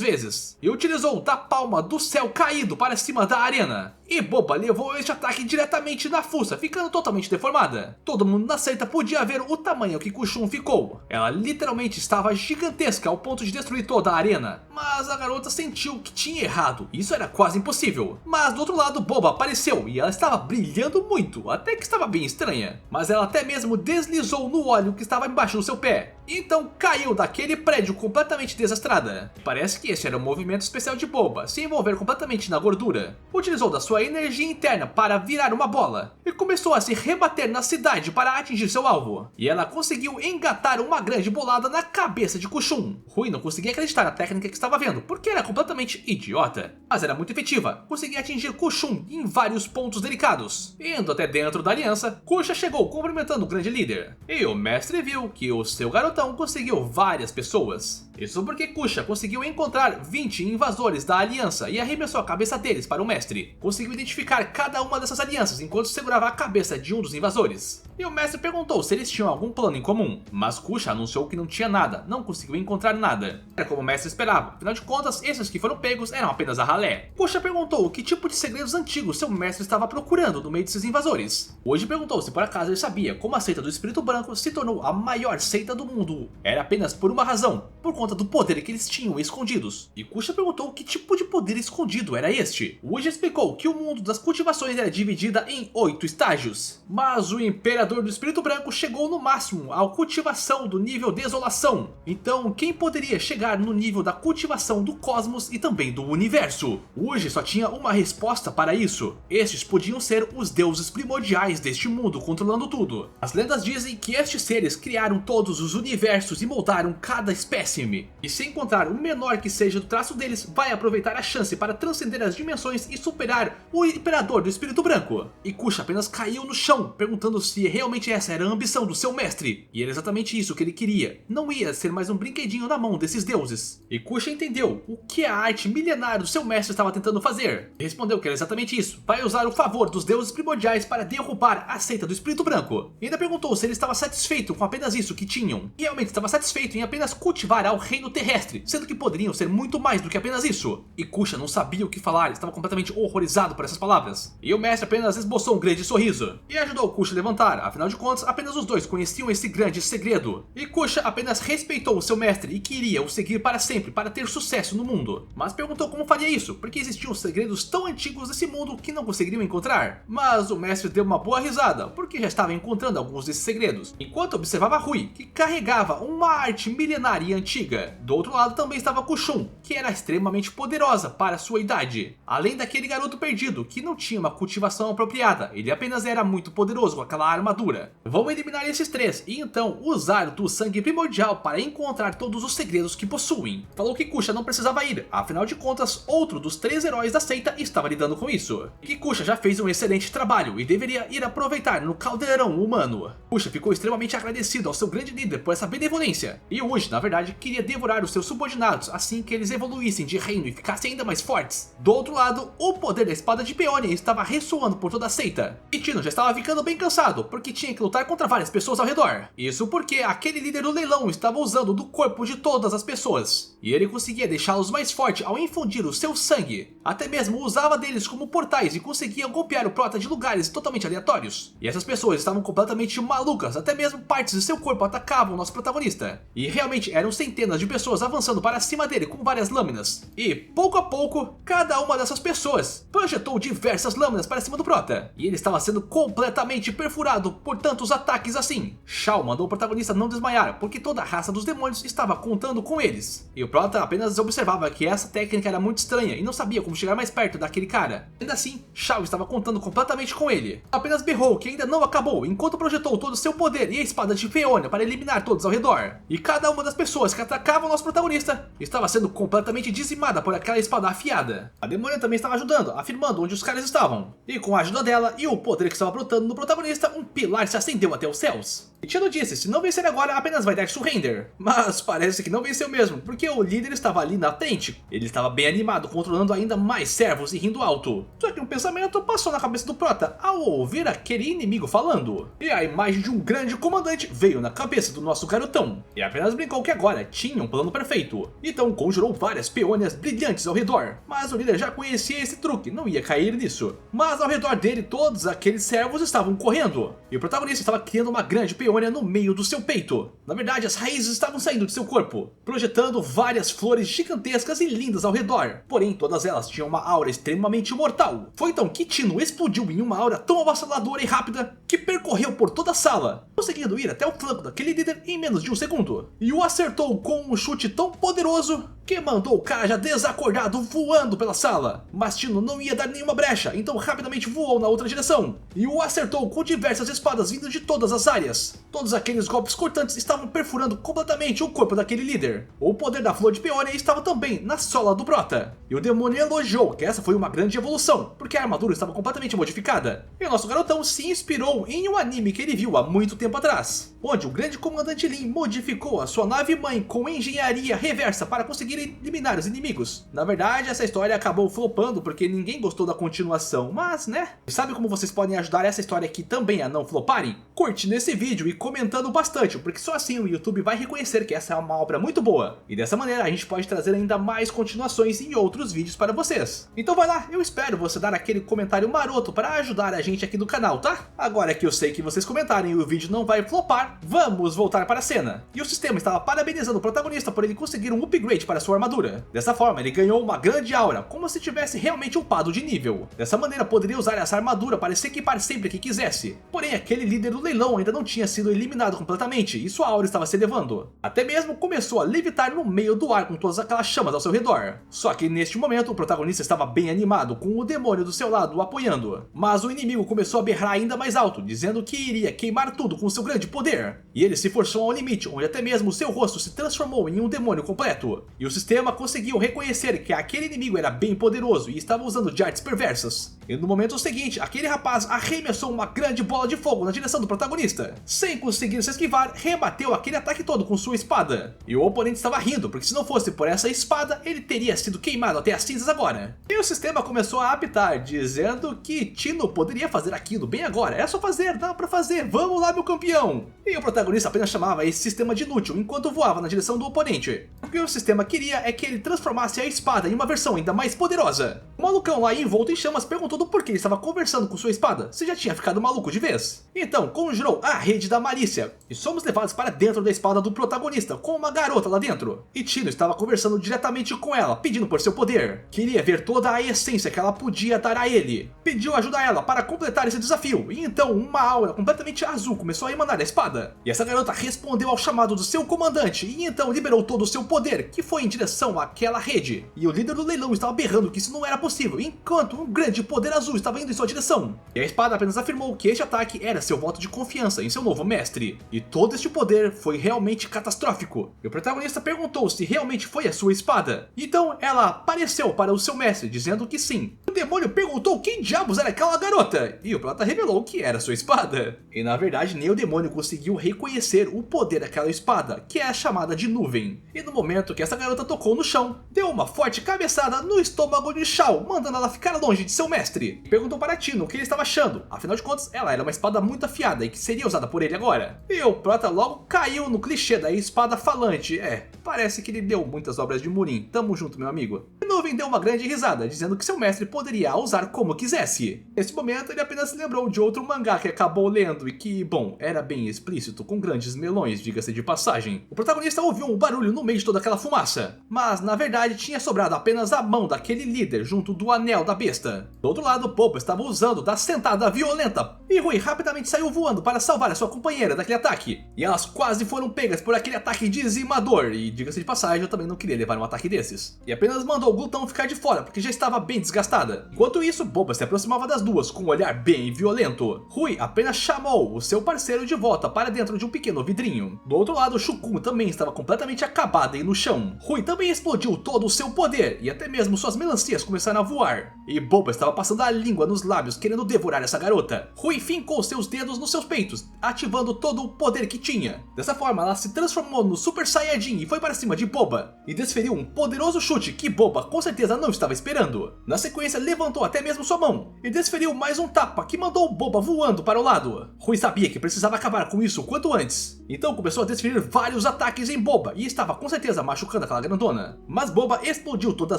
vezes. E utilizou da palma do céu caído para cima da arena. E Boba levou este ataque diretamente na fuça, ficando totalmente deformada. Todo mundo na seita podia ver o tamanho que Kushum ficou. Ela literalmente estava gigantesca ao ponto de destruir toda a arena. Mas a garota sentiu que tinha errado, isso era quase impossível. Mas do outro lado Boba apareceu e ela estava brilhando muito, até que estava bem estranha. Mas ela até mesmo deslizou no óleo que estava embaixo do seu pé. Então caiu daquele prédio completamente desastrada. Parece que esse era um movimento especial de Boba, se envolver completamente na gordura. Utilizou da sua energia interna para virar uma bola e começou a se rebater na cidade para atingir seu alvo. E ela conseguiu engatar uma grande bolada na cabeça de Kushum. Rui não conseguia acreditar na técnica que estava vendo, porque era completamente idiota. Mas era muito efetiva, conseguia atingir Kushum em vários pontos delicados. Indo até dentro da aliança, Kusha chegou cumprimentando o grande líder. E o mestre viu que o seu garotão conseguiu várias pessoas. Isso porque Kusha conseguiu encontrar 20 invasores da aliança e arremessou a cabeça deles para o mestre. Conseguiu identificar cada uma dessas alianças enquanto segurava a cabeça de um dos invasores. E o mestre perguntou se eles tinham algum plano em comum, mas Kusha anunciou que não tinha nada, não conseguiu encontrar nada. Era como o mestre esperava, afinal de contas, esses que foram pegos eram apenas a ralé. Kusha perguntou que tipo de segredos antigos seu mestre estava procurando no meio desses invasores. Hoje perguntou se por acaso ele sabia como a seita do Espírito Branco se tornou a maior seita do mundo. Era apenas por uma razão, por conta do poder que eles tinham escondidos. E Kusha perguntou que tipo de poder escondido era este. Uji explicou que o mundo das cultivações era dividida em 8 estágios, mas o Imperador do Espírito Branco chegou no máximo à cultivação do nível Desolação. Então quem poderia chegar no nível da cultivação do cosmos e também do universo? Uji só tinha uma resposta para isso. Estes podiam ser os deuses primordiais deste mundo controlando tudo. As lendas dizem que estes seres criaram todos os universos e moldaram cada espécime. E se encontrar o menor que seja do traço deles, vai aproveitar a chance para transcender as dimensões e superar o Imperador do Espírito Branco. E Kusha apenas caiu no chão, perguntando se realmente essa era a ambição do seu mestre. E era exatamente isso que ele queria. Não ia ser mais um brinquedinho na mão desses deuses. E Kusha entendeu o que a arte milenar do seu mestre estava tentando fazer. E respondeu que era exatamente isso. Vai usar o favor dos deuses primordiais para derrubar a seita do Espírito Branco. E ainda perguntou se ele estava satisfeito com apenas isso que tinham. E realmente estava satisfeito em apenas cultivar ao reino terrestre, sendo que poderiam ser muito mais do que apenas isso. E Kusha não sabia o que falar, estava completamente horrorizado por essas palavras. E o mestre apenas esboçou um grande sorriso e ajudou Kusha a levantar, afinal de contas apenas os dois conheciam esse grande segredo. E Kusha apenas respeitou o seu mestre e queria o seguir para sempre para ter sucesso no mundo. Mas perguntou como faria isso, porque existiam segredos tão antigos desse mundo que não conseguiriam encontrar. Mas o mestre deu uma boa risada, porque já estava encontrando alguns desses segredos, enquanto observava Rui, que carregava uma arte milenária e antiga. Do outro lado também estava Kushum, que era extremamente poderosa para sua idade. Além daquele garoto perdido, que não tinha uma cultivação apropriada, ele apenas era muito poderoso com aquela armadura. Vão eliminar esses três e então usar do sangue primordial para encontrar todos os segredos que possuem. Falou que Kusha não precisava ir, afinal de contas, outro dos 3 heróis da seita estava lidando com isso. E Kusha já fez um excelente trabalho e deveria ir aproveitar no caldeirão humano. Kusha ficou extremamente agradecido ao seu grande líder por essa benevolência. E Uji, na verdade, queria devorar os seus subordinados assim que eles evoluíssem de reino e ficassem ainda mais fortes. Do outro lado, o poder da espada de Peonia estava ressoando por toda a seita. E Tino já estava ficando bem cansado, porque tinha que lutar contra várias pessoas ao redor. Isso porque aquele líder do leilão estava usando do corpo de todas as pessoas, e ele conseguia deixá-los mais fortes ao infundir o seu sangue. Até mesmo usava deles como portais e conseguia golpear o prota de lugares totalmente aleatórios. E essas pessoas estavam completamente malucas, até mesmo partes de seu corpo atacavam o nosso protagonista. E realmente eram centenas de pessoas avançando para cima dele com várias lâminas. E pouco a pouco, cada uma dessas pessoas projetou diversas lâminas para cima do prota. E ele estava sendo completamente perfurado por tantos ataques assim. Shao mandou o protagonista não desmaiar, porque toda a raça dos demônios estava contando com eles. E o prota apenas observava que essa técnica era muito estranha e não sabia como chegar mais perto daquele cara. Ainda assim, Shao estava contando completamente com ele. Apenas berrou que ainda não acabou, enquanto projetou todo o seu poder e a espada de Feônia para eliminar todos ao redor. E cada uma das pessoas que atacavam nosso protagonista estava sendo completamente dizimada por aquela espada afiada. A demônia também estava ajudando, afirmando onde os caras estavam. E com a ajuda dela e o poder que estava brotando no protagonista, um pilar se acendeu até os céus. E Tino disse, se não vencer agora, apenas vai dar surrender. Mas parece que não venceu mesmo, porque o líder estava ali na frente. Ele estava bem animado, controlando ainda mais servos e rindo alto. Só que um pensamento passou na cabeça do prota ao ouvir aquele inimigo falando. E a imagem de um grande comandante veio na cabeça do nosso garotão. E apenas brincou que agora tinha um plano perfeito. Então conjurou várias peônias brilhantes ao redor. Mas o líder já conhecia esse truque, não ia cair nisso. Mas ao redor dele, todos aqueles servos estavam correndo. E o protagonista estava criando uma grande peônia no meio do seu peito. Na verdade, as raízes estavam saindo de seu corpo, projetando várias flores gigantescas e lindas ao redor. Porém, todas elas tinham uma aura extremamente mortal. Foi então que Tino explodiu em uma aura tão avassaladora e rápida que percorreu por toda a sala, conseguindo ir até o flanco daquele líder em menos de um segundo. E o acertou com um chute tão poderoso que mandou o cara já desacordado voando pela sala. Mas Tino não ia dar nenhuma brecha, então rapidamente voou na outra direção. E o acertou com diversas espadas vindo de todas as áreas. Todos aqueles golpes cortantes estavam perfurando completamente o corpo daquele líder. O poder da flor de peônia estava também na sola do prota. E o demônio elogiou que essa foi uma grande evolução, porque a armadura estava completamente modificada. E o nosso garotão se inspirou em um anime que ele viu há muito tempo atrás, onde o grande comandante Lin modificou a sua nave-mãe com engenharia reversa para conseguir eliminar os inimigos. Na verdade, essa história acabou flopando porque ninguém gostou da continuação, mas né? E sabe como vocês podem ajudar essa história aqui também a não floparem? Curte nesse vídeo e comentando bastante, porque só assim o YouTube vai reconhecer que essa é uma obra muito boa. E dessa maneira a gente pode trazer ainda mais continuações em outros vídeos para vocês. Então vai lá, eu espero você dar aquele comentário maroto para ajudar a gente aqui do canal, tá? Agora que eu sei que vocês comentarem e o vídeo não vai flopar, vamos voltar para a cena. E o sistema estava parabenizando o protagonista por ele conseguir um upgrade para sua armadura. Dessa forma ele ganhou uma grande aura, como se tivesse realmente upado de nível. Dessa maneira poderia usar essa armadura para se equipar sempre que quisesse. Porém aquele líder do leilão ainda não tinha sido eliminado completamente e sua aura estava se elevando. Até mesmo começou a levitar no meio do ar com todas aquelas chamas ao seu redor. Só que neste momento o protagonista estava bem animado, com o demônio do seu lado o apoiando. Mas o inimigo começou a berrar ainda mais alto, dizendo que iria queimar tudo com seu grande poder. E ele se forçou ao limite, onde até mesmo seu rosto se transformou em um demônio completo. E o sistema conseguiu reconhecer que aquele inimigo era bem poderoso e estava usando de artes perversas. E no momento seguinte, aquele rapaz arremessou uma grande bola de fogo na direção do protagonista. Sem conseguir se esquivar, rebateu aquele ataque todo com sua espada. E o oponente estava rindo, porque se não fosse por essa espada, ele teria sido queimado até as cinzas agora. E o sistema começou a apitar, dizendo que Tino poderia fazer aquilo bem agora. É só fazer, dá pra fazer, vamos lá meu campeão. E o protagonista apenas chamava esse sistema de inútil enquanto voava na direção do oponente. O que o sistema queria é que ele transformasse a espada em uma versão ainda mais poderosa. O malucão lá envolto em chamas perguntou do porquê ele estava conversando com sua espada, se já tinha ficado maluco de vez. Então conjurou a rede da malícia, e somos levados para dentro da espada do protagonista, com uma garota lá dentro. E Tino estava conversando diretamente com ela, pedindo por seu poder. Queria ver toda a essência que ela podia dar a ele. Pediu ajuda a ela para completar esse desafio, e então uma aura completamente azul começou a emanar da espada. E essa garota respondeu ao chamado do seu comandante, e então liberou todo o seu poder, que foi em direção àquela rede. E o líder do leilão estava berrando que isso não era possível, enquanto um grande poder azul estava indo em sua direção. E a espada apenas afirmou que este ataque era seu voto de confiança em seu novo mestre. E todo este poder foi realmente catastrófico. E o protagonista perguntou se realmente foi a sua espada. Então ela apareceu para o seu mestre, dizendo que sim. O demônio perguntou quem diabos era aquela garota, e o prota revelou que era sua espada. E na verdade nem o demônio conseguiu reconhecer o poder daquela espada, que é a chamada de nuvem. E no momento que essa garota tocou no chão, deu uma forte cabeçada no estômago de Shao, mandando ela ficar longe de seu mestre. Perguntou para Tino o que ele estava achando, afinal de contas ela era uma espada muito afiada sagrada e que seria usada por ele agora. E o prota logo caiu no clichê da espada falante. Parece que ele deu muitas obras de Murin. Tamo junto, meu amigo. E Nuvem deu uma grande risada, dizendo que seu mestre poderia a usar como quisesse. Nesse momento, ele apenas se lembrou de outro mangá que acabou lendo e que, bom, era bem explícito, com grandes melões, diga-se de passagem. O protagonista ouviu um barulho no meio de toda aquela fumaça, mas na verdade tinha sobrado apenas a mão daquele líder junto do anel da besta. Do outro lado, Boba estava usando da sentada violenta, e Rui rapidamente saiu voando para salvar a sua companheira daquele ataque. E elas quase foram pegas por aquele ataque dizimador, e diga-se de passagem, eu também não queria levar um ataque desses. E apenas mandou o glutão ficar de fora, porque já estava bem desgastada. Enquanto isso, Boba se aproximava das duas com um olhar bem violento. Rui apenas chamou o seu parceiro de volta para dentro de um pequeno vidrinho. Do outro lado, Shukun também estava completamente acabada e no chão. Rui também explodiu todo o seu poder, e até mesmo suas melancias começaram a voar. E Boba estava passando a língua nos lábios, querendo devorar essa garota. Rui fincou seus dedos nos seus peitos, ativando todo o poder que tinha. Dessa forma, ela se transformou no Super Saiyajin e foi para cima de Boba, e desferiu um poderoso chute que Boba com certeza não estava esperando. Na sequência, levantou até mesmo sua mão, e desferiu mais um tapa que mandou Boba voando para o lado. Rui sabia que precisava acabar com isso o quanto antes, então começou a desferir vários ataques em Boba, e estava com certeza machucando aquela grandona. Mas Boba explodiu toda a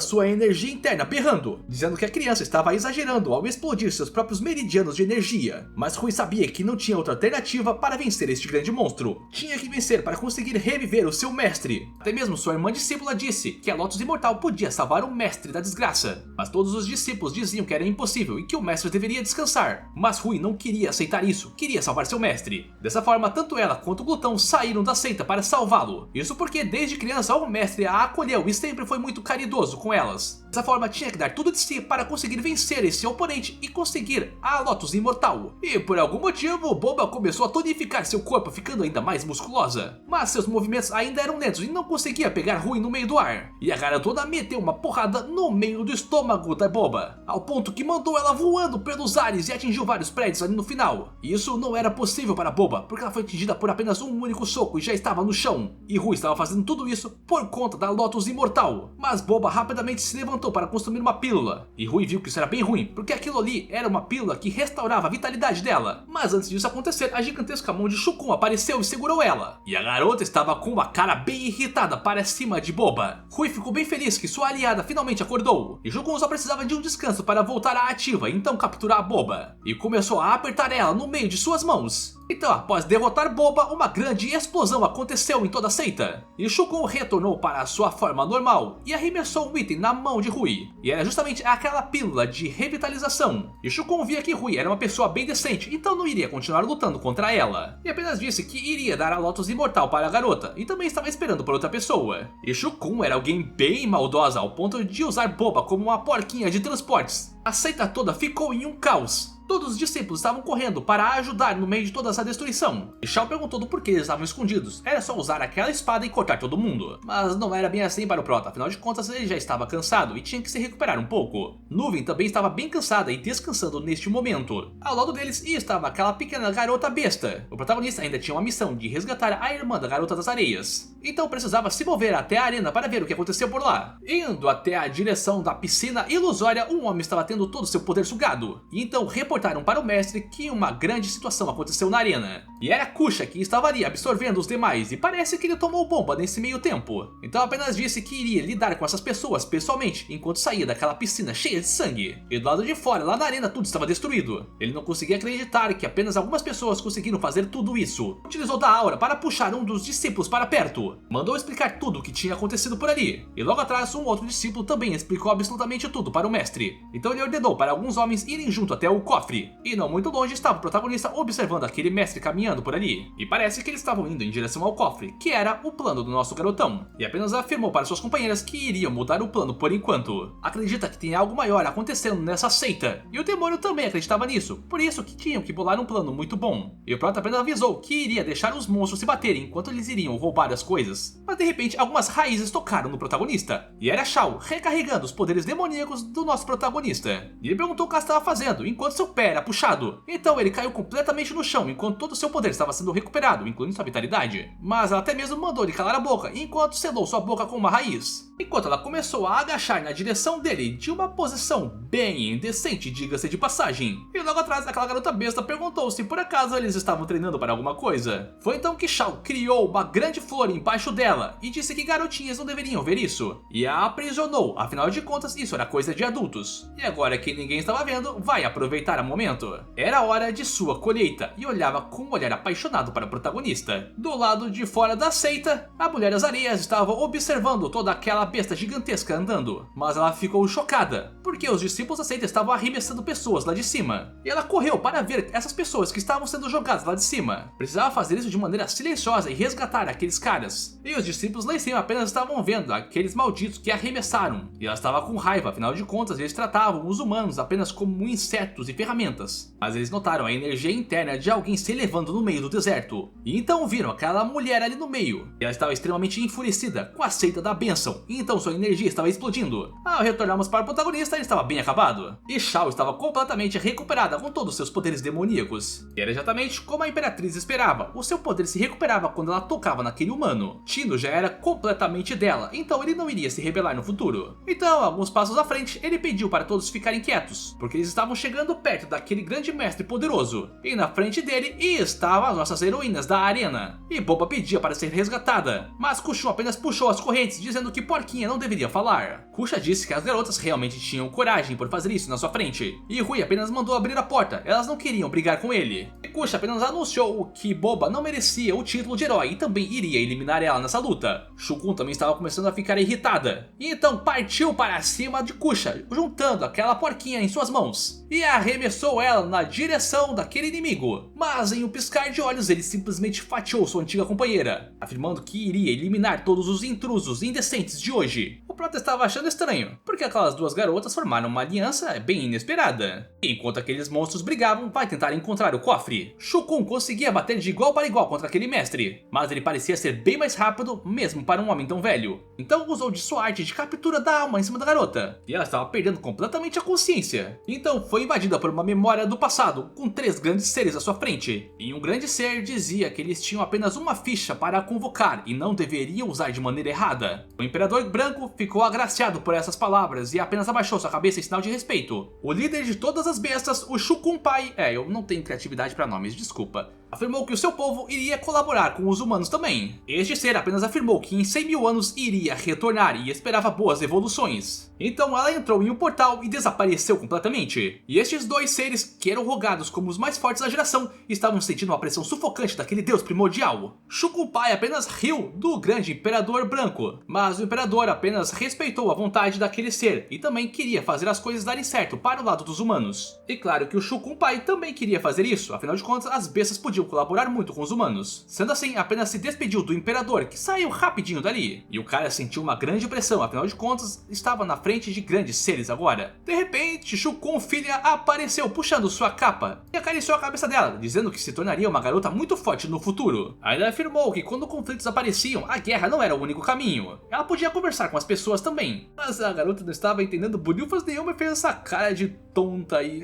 sua energia interna berrando, dizendo que a criança estava exagerando ao explodir seus próprios meridianos de energia. Mas Rui sabia que não tinha outra alternativa para vencer este grande monstro. Tinha que vencer para conseguir reviver o seu mestre. Até mesmo sua irmã discípula disse que a Lotus Imortal podia salvar o mestre da desgraça. Mas todos os discípulos diziam que era impossível e que o mestre deveria descansar. Mas Rui não queria aceitar isso, queria salvar seu mestre. Dessa forma, tanto ela quanto o glutão saíram da seita para salvá-lo. Isso porque desde criança o mestre a acolheu e sempre foi muito caridoso com elas. Dessa forma, tinha que dar tudo de si para conseguir vencer esse oponente e conseguir a Lotus Imortal. E por algum motivo, Boba começou a tonificar seu corpo, ficando ainda mais musculosa. Mas seus movimentos ainda eram lentos e não conseguia pegar Rui no meio do ar. E a garotona meteu uma porrada no meio do estômago da Boba, ao ponto que mandou ela voando pelos ares e atingiu vários prédios ali no final. E isso não era possível para Boba, porque ela foi atingida por apenas um único soco e já estava no chão. E Rui estava fazendo tudo isso por conta da Lotus Imortal. Mas Boba rapidamente se levantou para consumir uma pílula, e Rui viu que isso era bem ruim, porque aquilo ali era uma pílula que restaurava a vitalidade dela. Mas antes disso acontecer, a gigantesca mão de Shukun apareceu e segurou ela, e a garota estava com uma cara bem irritada para cima de Boba. Rui ficou bem feliz que sua aliada finalmente acordou, e Shukun só precisava de um descanso para voltar à ativa e então capturar a Boba, e começou a apertar ela no meio de suas mãos. Então, após derrotar Boba, uma grande explosão aconteceu em toda a seita, e Shukun retornou para a sua forma normal e arremessou um item na mão de Rui, e era justamente aquela pílula de revitalização. E Shukun via que Rui era uma pessoa bem decente, então não iria continuar lutando contra ela, e apenas disse que iria dar a Lotus Imortal para a garota, e também estava esperando por outra pessoa. E Shukun era alguém bem maldosa ao ponto de usar Boba como uma porquinha de transportes. A seita toda ficou em um caos. Todos os discípulos estavam correndo para ajudar no meio de toda essa destruição. E Shao perguntou do porquê eles estavam escondidos. Era só usar aquela espada e cortar todo mundo. Mas não era bem assim para o prota, afinal de contas ele já estava cansado e tinha que se recuperar um pouco. Nuvem também estava bem cansada e descansando neste momento. Ao lado deles estava aquela pequena garota besta. O protagonista ainda tinha uma missão de resgatar a irmã da Garota das Areias. Então precisava se mover até a arena para ver o que aconteceu por lá. Indo até a direção da piscina ilusória, um homem estava tendo todo o seu poder sugado. E então reportaram para o mestre que uma grande situação aconteceu na arena. E era Kusha que estava ali absorvendo os demais, e parece que ele tomou bomba nesse meio tempo. Então apenas disse que iria lidar com essas pessoas pessoalmente, enquanto saía daquela piscina cheia de sangue. E do lado de fora, lá na arena, tudo estava destruído. Ele não conseguia acreditar que apenas algumas pessoas conseguiram fazer tudo isso. Utilizou da aura para puxar um dos discípulos para perto. Mandou explicar tudo o que tinha acontecido por ali. E logo atrás, um outro discípulo também explicou absolutamente tudo para o mestre. Então ele ordenou para alguns homens irem junto até o cofre. E não muito longe estava o protagonista observando aquele mestre caminhando por ali. E parece que eles estavam indo em direção ao cofre, que era o plano do nosso garotão. E apenas afirmou para suas companheiras que iriam mudar o plano por enquanto. Acredita que tem algo maior acontecendo nessa seita. E o demônio também acreditava nisso, por isso que tinham que bolar um plano muito bom. E o prota apenas avisou que iria deixar os monstros se baterem enquanto eles iriam roubar as coisas. Mas de repente algumas raízes tocaram no protagonista. E era Shao recarregando os poderes demoníacos do nosso protagonista. E ele perguntou o que ela estava fazendo, enquanto seu pé era puxado. Então ele caiu completamente no chão enquanto todo o seu poder estava sendo recuperado, incluindo sua vitalidade. Mas ela até mesmo mandou ele calar a boca enquanto selou sua boca com uma raiz. Enquanto ela começou a agachar na direção dele de uma posição bem indecente, diga-se de passagem. E logo atrás aquela garota besta perguntou se por acaso eles estavam treinando para alguma coisa. Foi então que Shao criou uma grande flor embaixo dela e disse que garotinhas não deveriam ver isso. E a aprisionou, afinal de contas isso era coisa de adultos. E agora que ninguém estava vendo, vai aproveitar o momento. Era hora de sua colheita e olhava com um olhar apaixonado para o protagonista. Do lado de fora da seita, a mulher das areias estava observando toda aquela besta gigantesca andando. Mas ela ficou chocada, porque os discípulos da seita estavam arremessando pessoas lá de cima. E ela correu para ver essas pessoas que estavam sendo jogadas lá de cima. Precisava fazer isso de maneira silenciosa e resgatar aqueles caras. E os discípulos lá em cima apenas estavam vendo aqueles malditos que arremessaram. E ela estava com raiva, afinal de contas eles tratavam os humanos apenas como insetos e ferramentas. Mas eles notaram a energia interna de alguém se elevando no meio do deserto. E então viram aquela mulher ali no meio. E ela estava extremamente enfurecida com a seita da bênção. E então sua energia estava explodindo. Ao retornarmos para o protagonista, ele estava bem acabado. E Shao estava completamente recuperada com todos os seus poderes demoníacos. E era exatamente como a Imperatriz esperava. O seu poder se recuperava quando ela tocava naquele humano. Tino já era completamente dela, então ele não iria se rebelar no futuro. Então, alguns passos à frente, ele pediu para todos ficarem quietos, porque eles estavam chegando perto daquele grande mestre poderoso. E na frente dele estavam as nossas heroínas da arena. E Boba pedia para ser resgatada, mas Kushun apenas puxou as correntes, dizendo que Porquinha não deveria falar. Kusha disse que as garotas realmente tinham coragem por fazer isso na sua frente, e Rui apenas mandou abrir a porta, elas não queriam brigar com ele. E Kusha apenas anunciou que Boba não merecia o título de herói e também iria eliminar ela nessa luta. Shukun também estava começando a ficar irritada, e então partiu para cima de Kusha, juntando aquela porquinha em suas mãos, e arremessou ela na direção daquele inimigo. Mas em um piscar de olhos ele simplesmente fatiou sua antiga companheira, afirmando que iria eliminar todos os intrusos indecentes de hoje. O Prota estava achando estranho, porque aquelas duas garotas formaram uma aliança bem inesperada. E enquanto aqueles monstros brigavam, vai tentar encontrar o cofre. Shukun conseguia bater de igual para igual contra aquele mestre, mas ele parecia ser bem mais rápido, mesmo para um homem tão velho. Então usou de sua arte de captura da alma em cima da garota, e ela estava perdendo completamente a consciência. Então foi invadida por uma memória do passado, com 3 grandes seres à sua frente. E um grande ser dizia que eles tinham apenas uma ficha para convocar e não deveriam usar de maneira errada. O Imperador Branco ficou agraciado por essas palavras e apenas abaixou sua cabeça em sinal de respeito. O líder de todas as bestas, o Shukun Pai, eu não tenho criatividade para nomes, desculpa, afirmou que o seu povo iria colaborar com os humanos também. Este ser apenas afirmou que em 100 mil anos iria retornar e esperava boas evoluções. Então ela entrou em um portal e desapareceu completamente. E estes 2 seres, que eram rogados como os mais fortes da geração, estavam sentindo uma pressão sufocante daquele deus primordial. Shukun Pai apenas riu do grande Imperador Branco, mas o Imperador apenas respeitou a vontade daquele ser e também queria fazer as coisas darem certo para o lado dos humanos. E claro que o Shukun Pai também queria fazer isso, afinal de contas as bestas podiam colaborar muito com os humanos. Sendo assim, apenas se despediu do Imperador, que saiu rapidinho dali. E o cara sentiu uma grande pressão, afinal de contas estava na frente de grandes seres agora. De repente, Shukun filha apareceu puxando sua capa e acariciou a cabeça dela, dizendo que se tornaria uma garota muito forte no futuro. Ainda afirmou que quando conflitos apareciam, a guerra não era o único caminho. Ela podia conversar com as pessoas também. Mas a garota não estava entendendo bolhufas nenhuma e fez essa cara de tonta aí.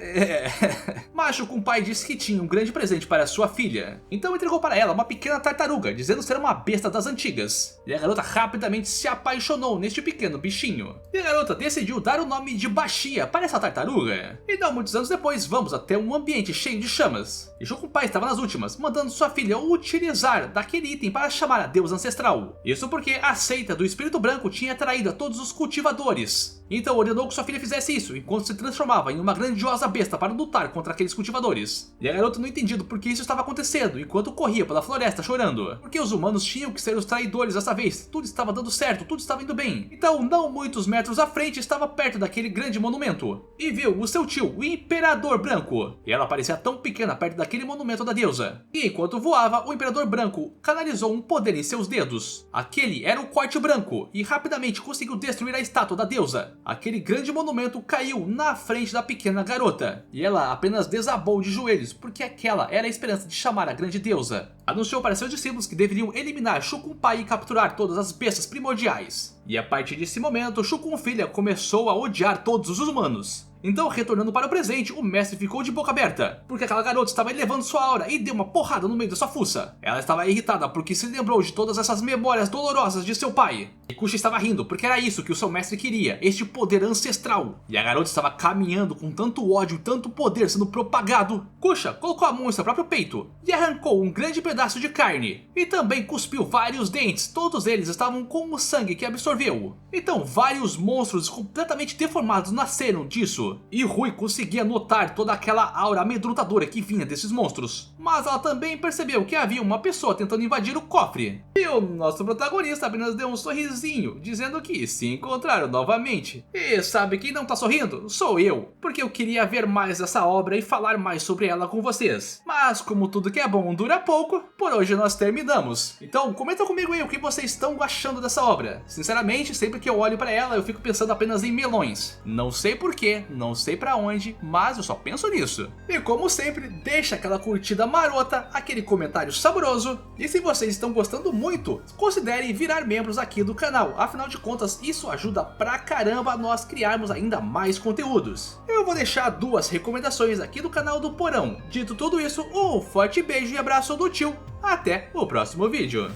Mas Shukun Pai disse que tinha um grande presente para sua filha. Então entregou para ela uma pequena tartaruga, dizendo ser uma besta das antigas. E a garota rapidamente se apaixonou neste pequeno bichinho. E a garota decidiu dar o nome de Bashia para essa tartaruga. E não muitos anos depois, vamos até um ambiente cheio de chamas. E Shukun Pai estava nas últimas, mandando sua filha utilizar daquele item para chamar a deusa ancestral. Isso porque a seita do Espírito Branco tinha atraído a todos os cultivadores. Então ordenou que sua filha fizesse isso, enquanto se transformava em uma grandiosa besta para lutar contra aqueles cultivadores. E a garota não entendia por que isso estava acontecendo, enquanto corria pela floresta chorando. Porque os humanos tinham que ser os traidores dessa vez, tudo estava dando certo, tudo estava indo bem. Então, não muitos metros à frente, estava perto daquele grande monumento. E viu o seu tio, o Imperador Branco. E ela parecia tão pequena perto daquele monumento da deusa. E enquanto voava, o Imperador Branco canalizou um poder em seus dedos. Aquele era o corte branco, e rapidamente conseguiu destruir a estátua da deusa. Aquele grande monumento caiu na frente da pequena garota, e ela apenas desabou de joelhos, porque aquela era a esperança de chamar a grande deusa. Anunciou para seus discípulos que deveriam eliminar Shukun Pai e capturar todas as bestas primordiais. E a partir desse momento, Shukun Filha começou a odiar todos os humanos. Então, retornando para o presente, o mestre ficou de boca aberta, porque aquela garota estava elevando sua aura e deu uma porrada no meio da sua fuça. Ela estava irritada porque se lembrou de todas essas memórias dolorosas de seu pai. E Kusha estava rindo, porque era isso que o seu mestre queria, este poder ancestral. E a garota estava caminhando com tanto ódio e tanto poder sendo propagado. Kusha colocou a mão em seu próprio peito e arrancou um grande pedaço de carne. E também cuspiu vários dentes, todos eles estavam com o sangue que absorveu. Então vários monstros completamente deformados nasceram disso. E Rui conseguia notar toda aquela aura amedrontadora que vinha desses monstros. Mas ela também percebeu que havia uma pessoa tentando invadir o cofre. E o nosso protagonista apenas deu um sorrisinho, dizendo que se encontraram novamente. E sabe quem não tá sorrindo? Sou eu, porque eu queria ver mais dessa obra e falar mais sobre ela com vocês. Mas como tudo que é bom dura pouco, por hoje nós terminamos. Então comenta comigo aí o que vocês estão achando dessa obra. Sinceramente, sempre que eu olho pra ela eu fico pensando apenas em melões. Não sei porquê, não sei pra onde, mas eu só penso nisso. E como sempre, deixa aquela curtida marota, aquele comentário saboroso. E se vocês estão gostando muito, considerem virar membros aqui do canal. Afinal de contas, isso ajuda pra caramba a nós criarmos ainda mais conteúdos. Eu vou deixar duas recomendações aqui do canal do Porão. Dito tudo isso, um forte beijo e abraço do tio. Até o próximo vídeo.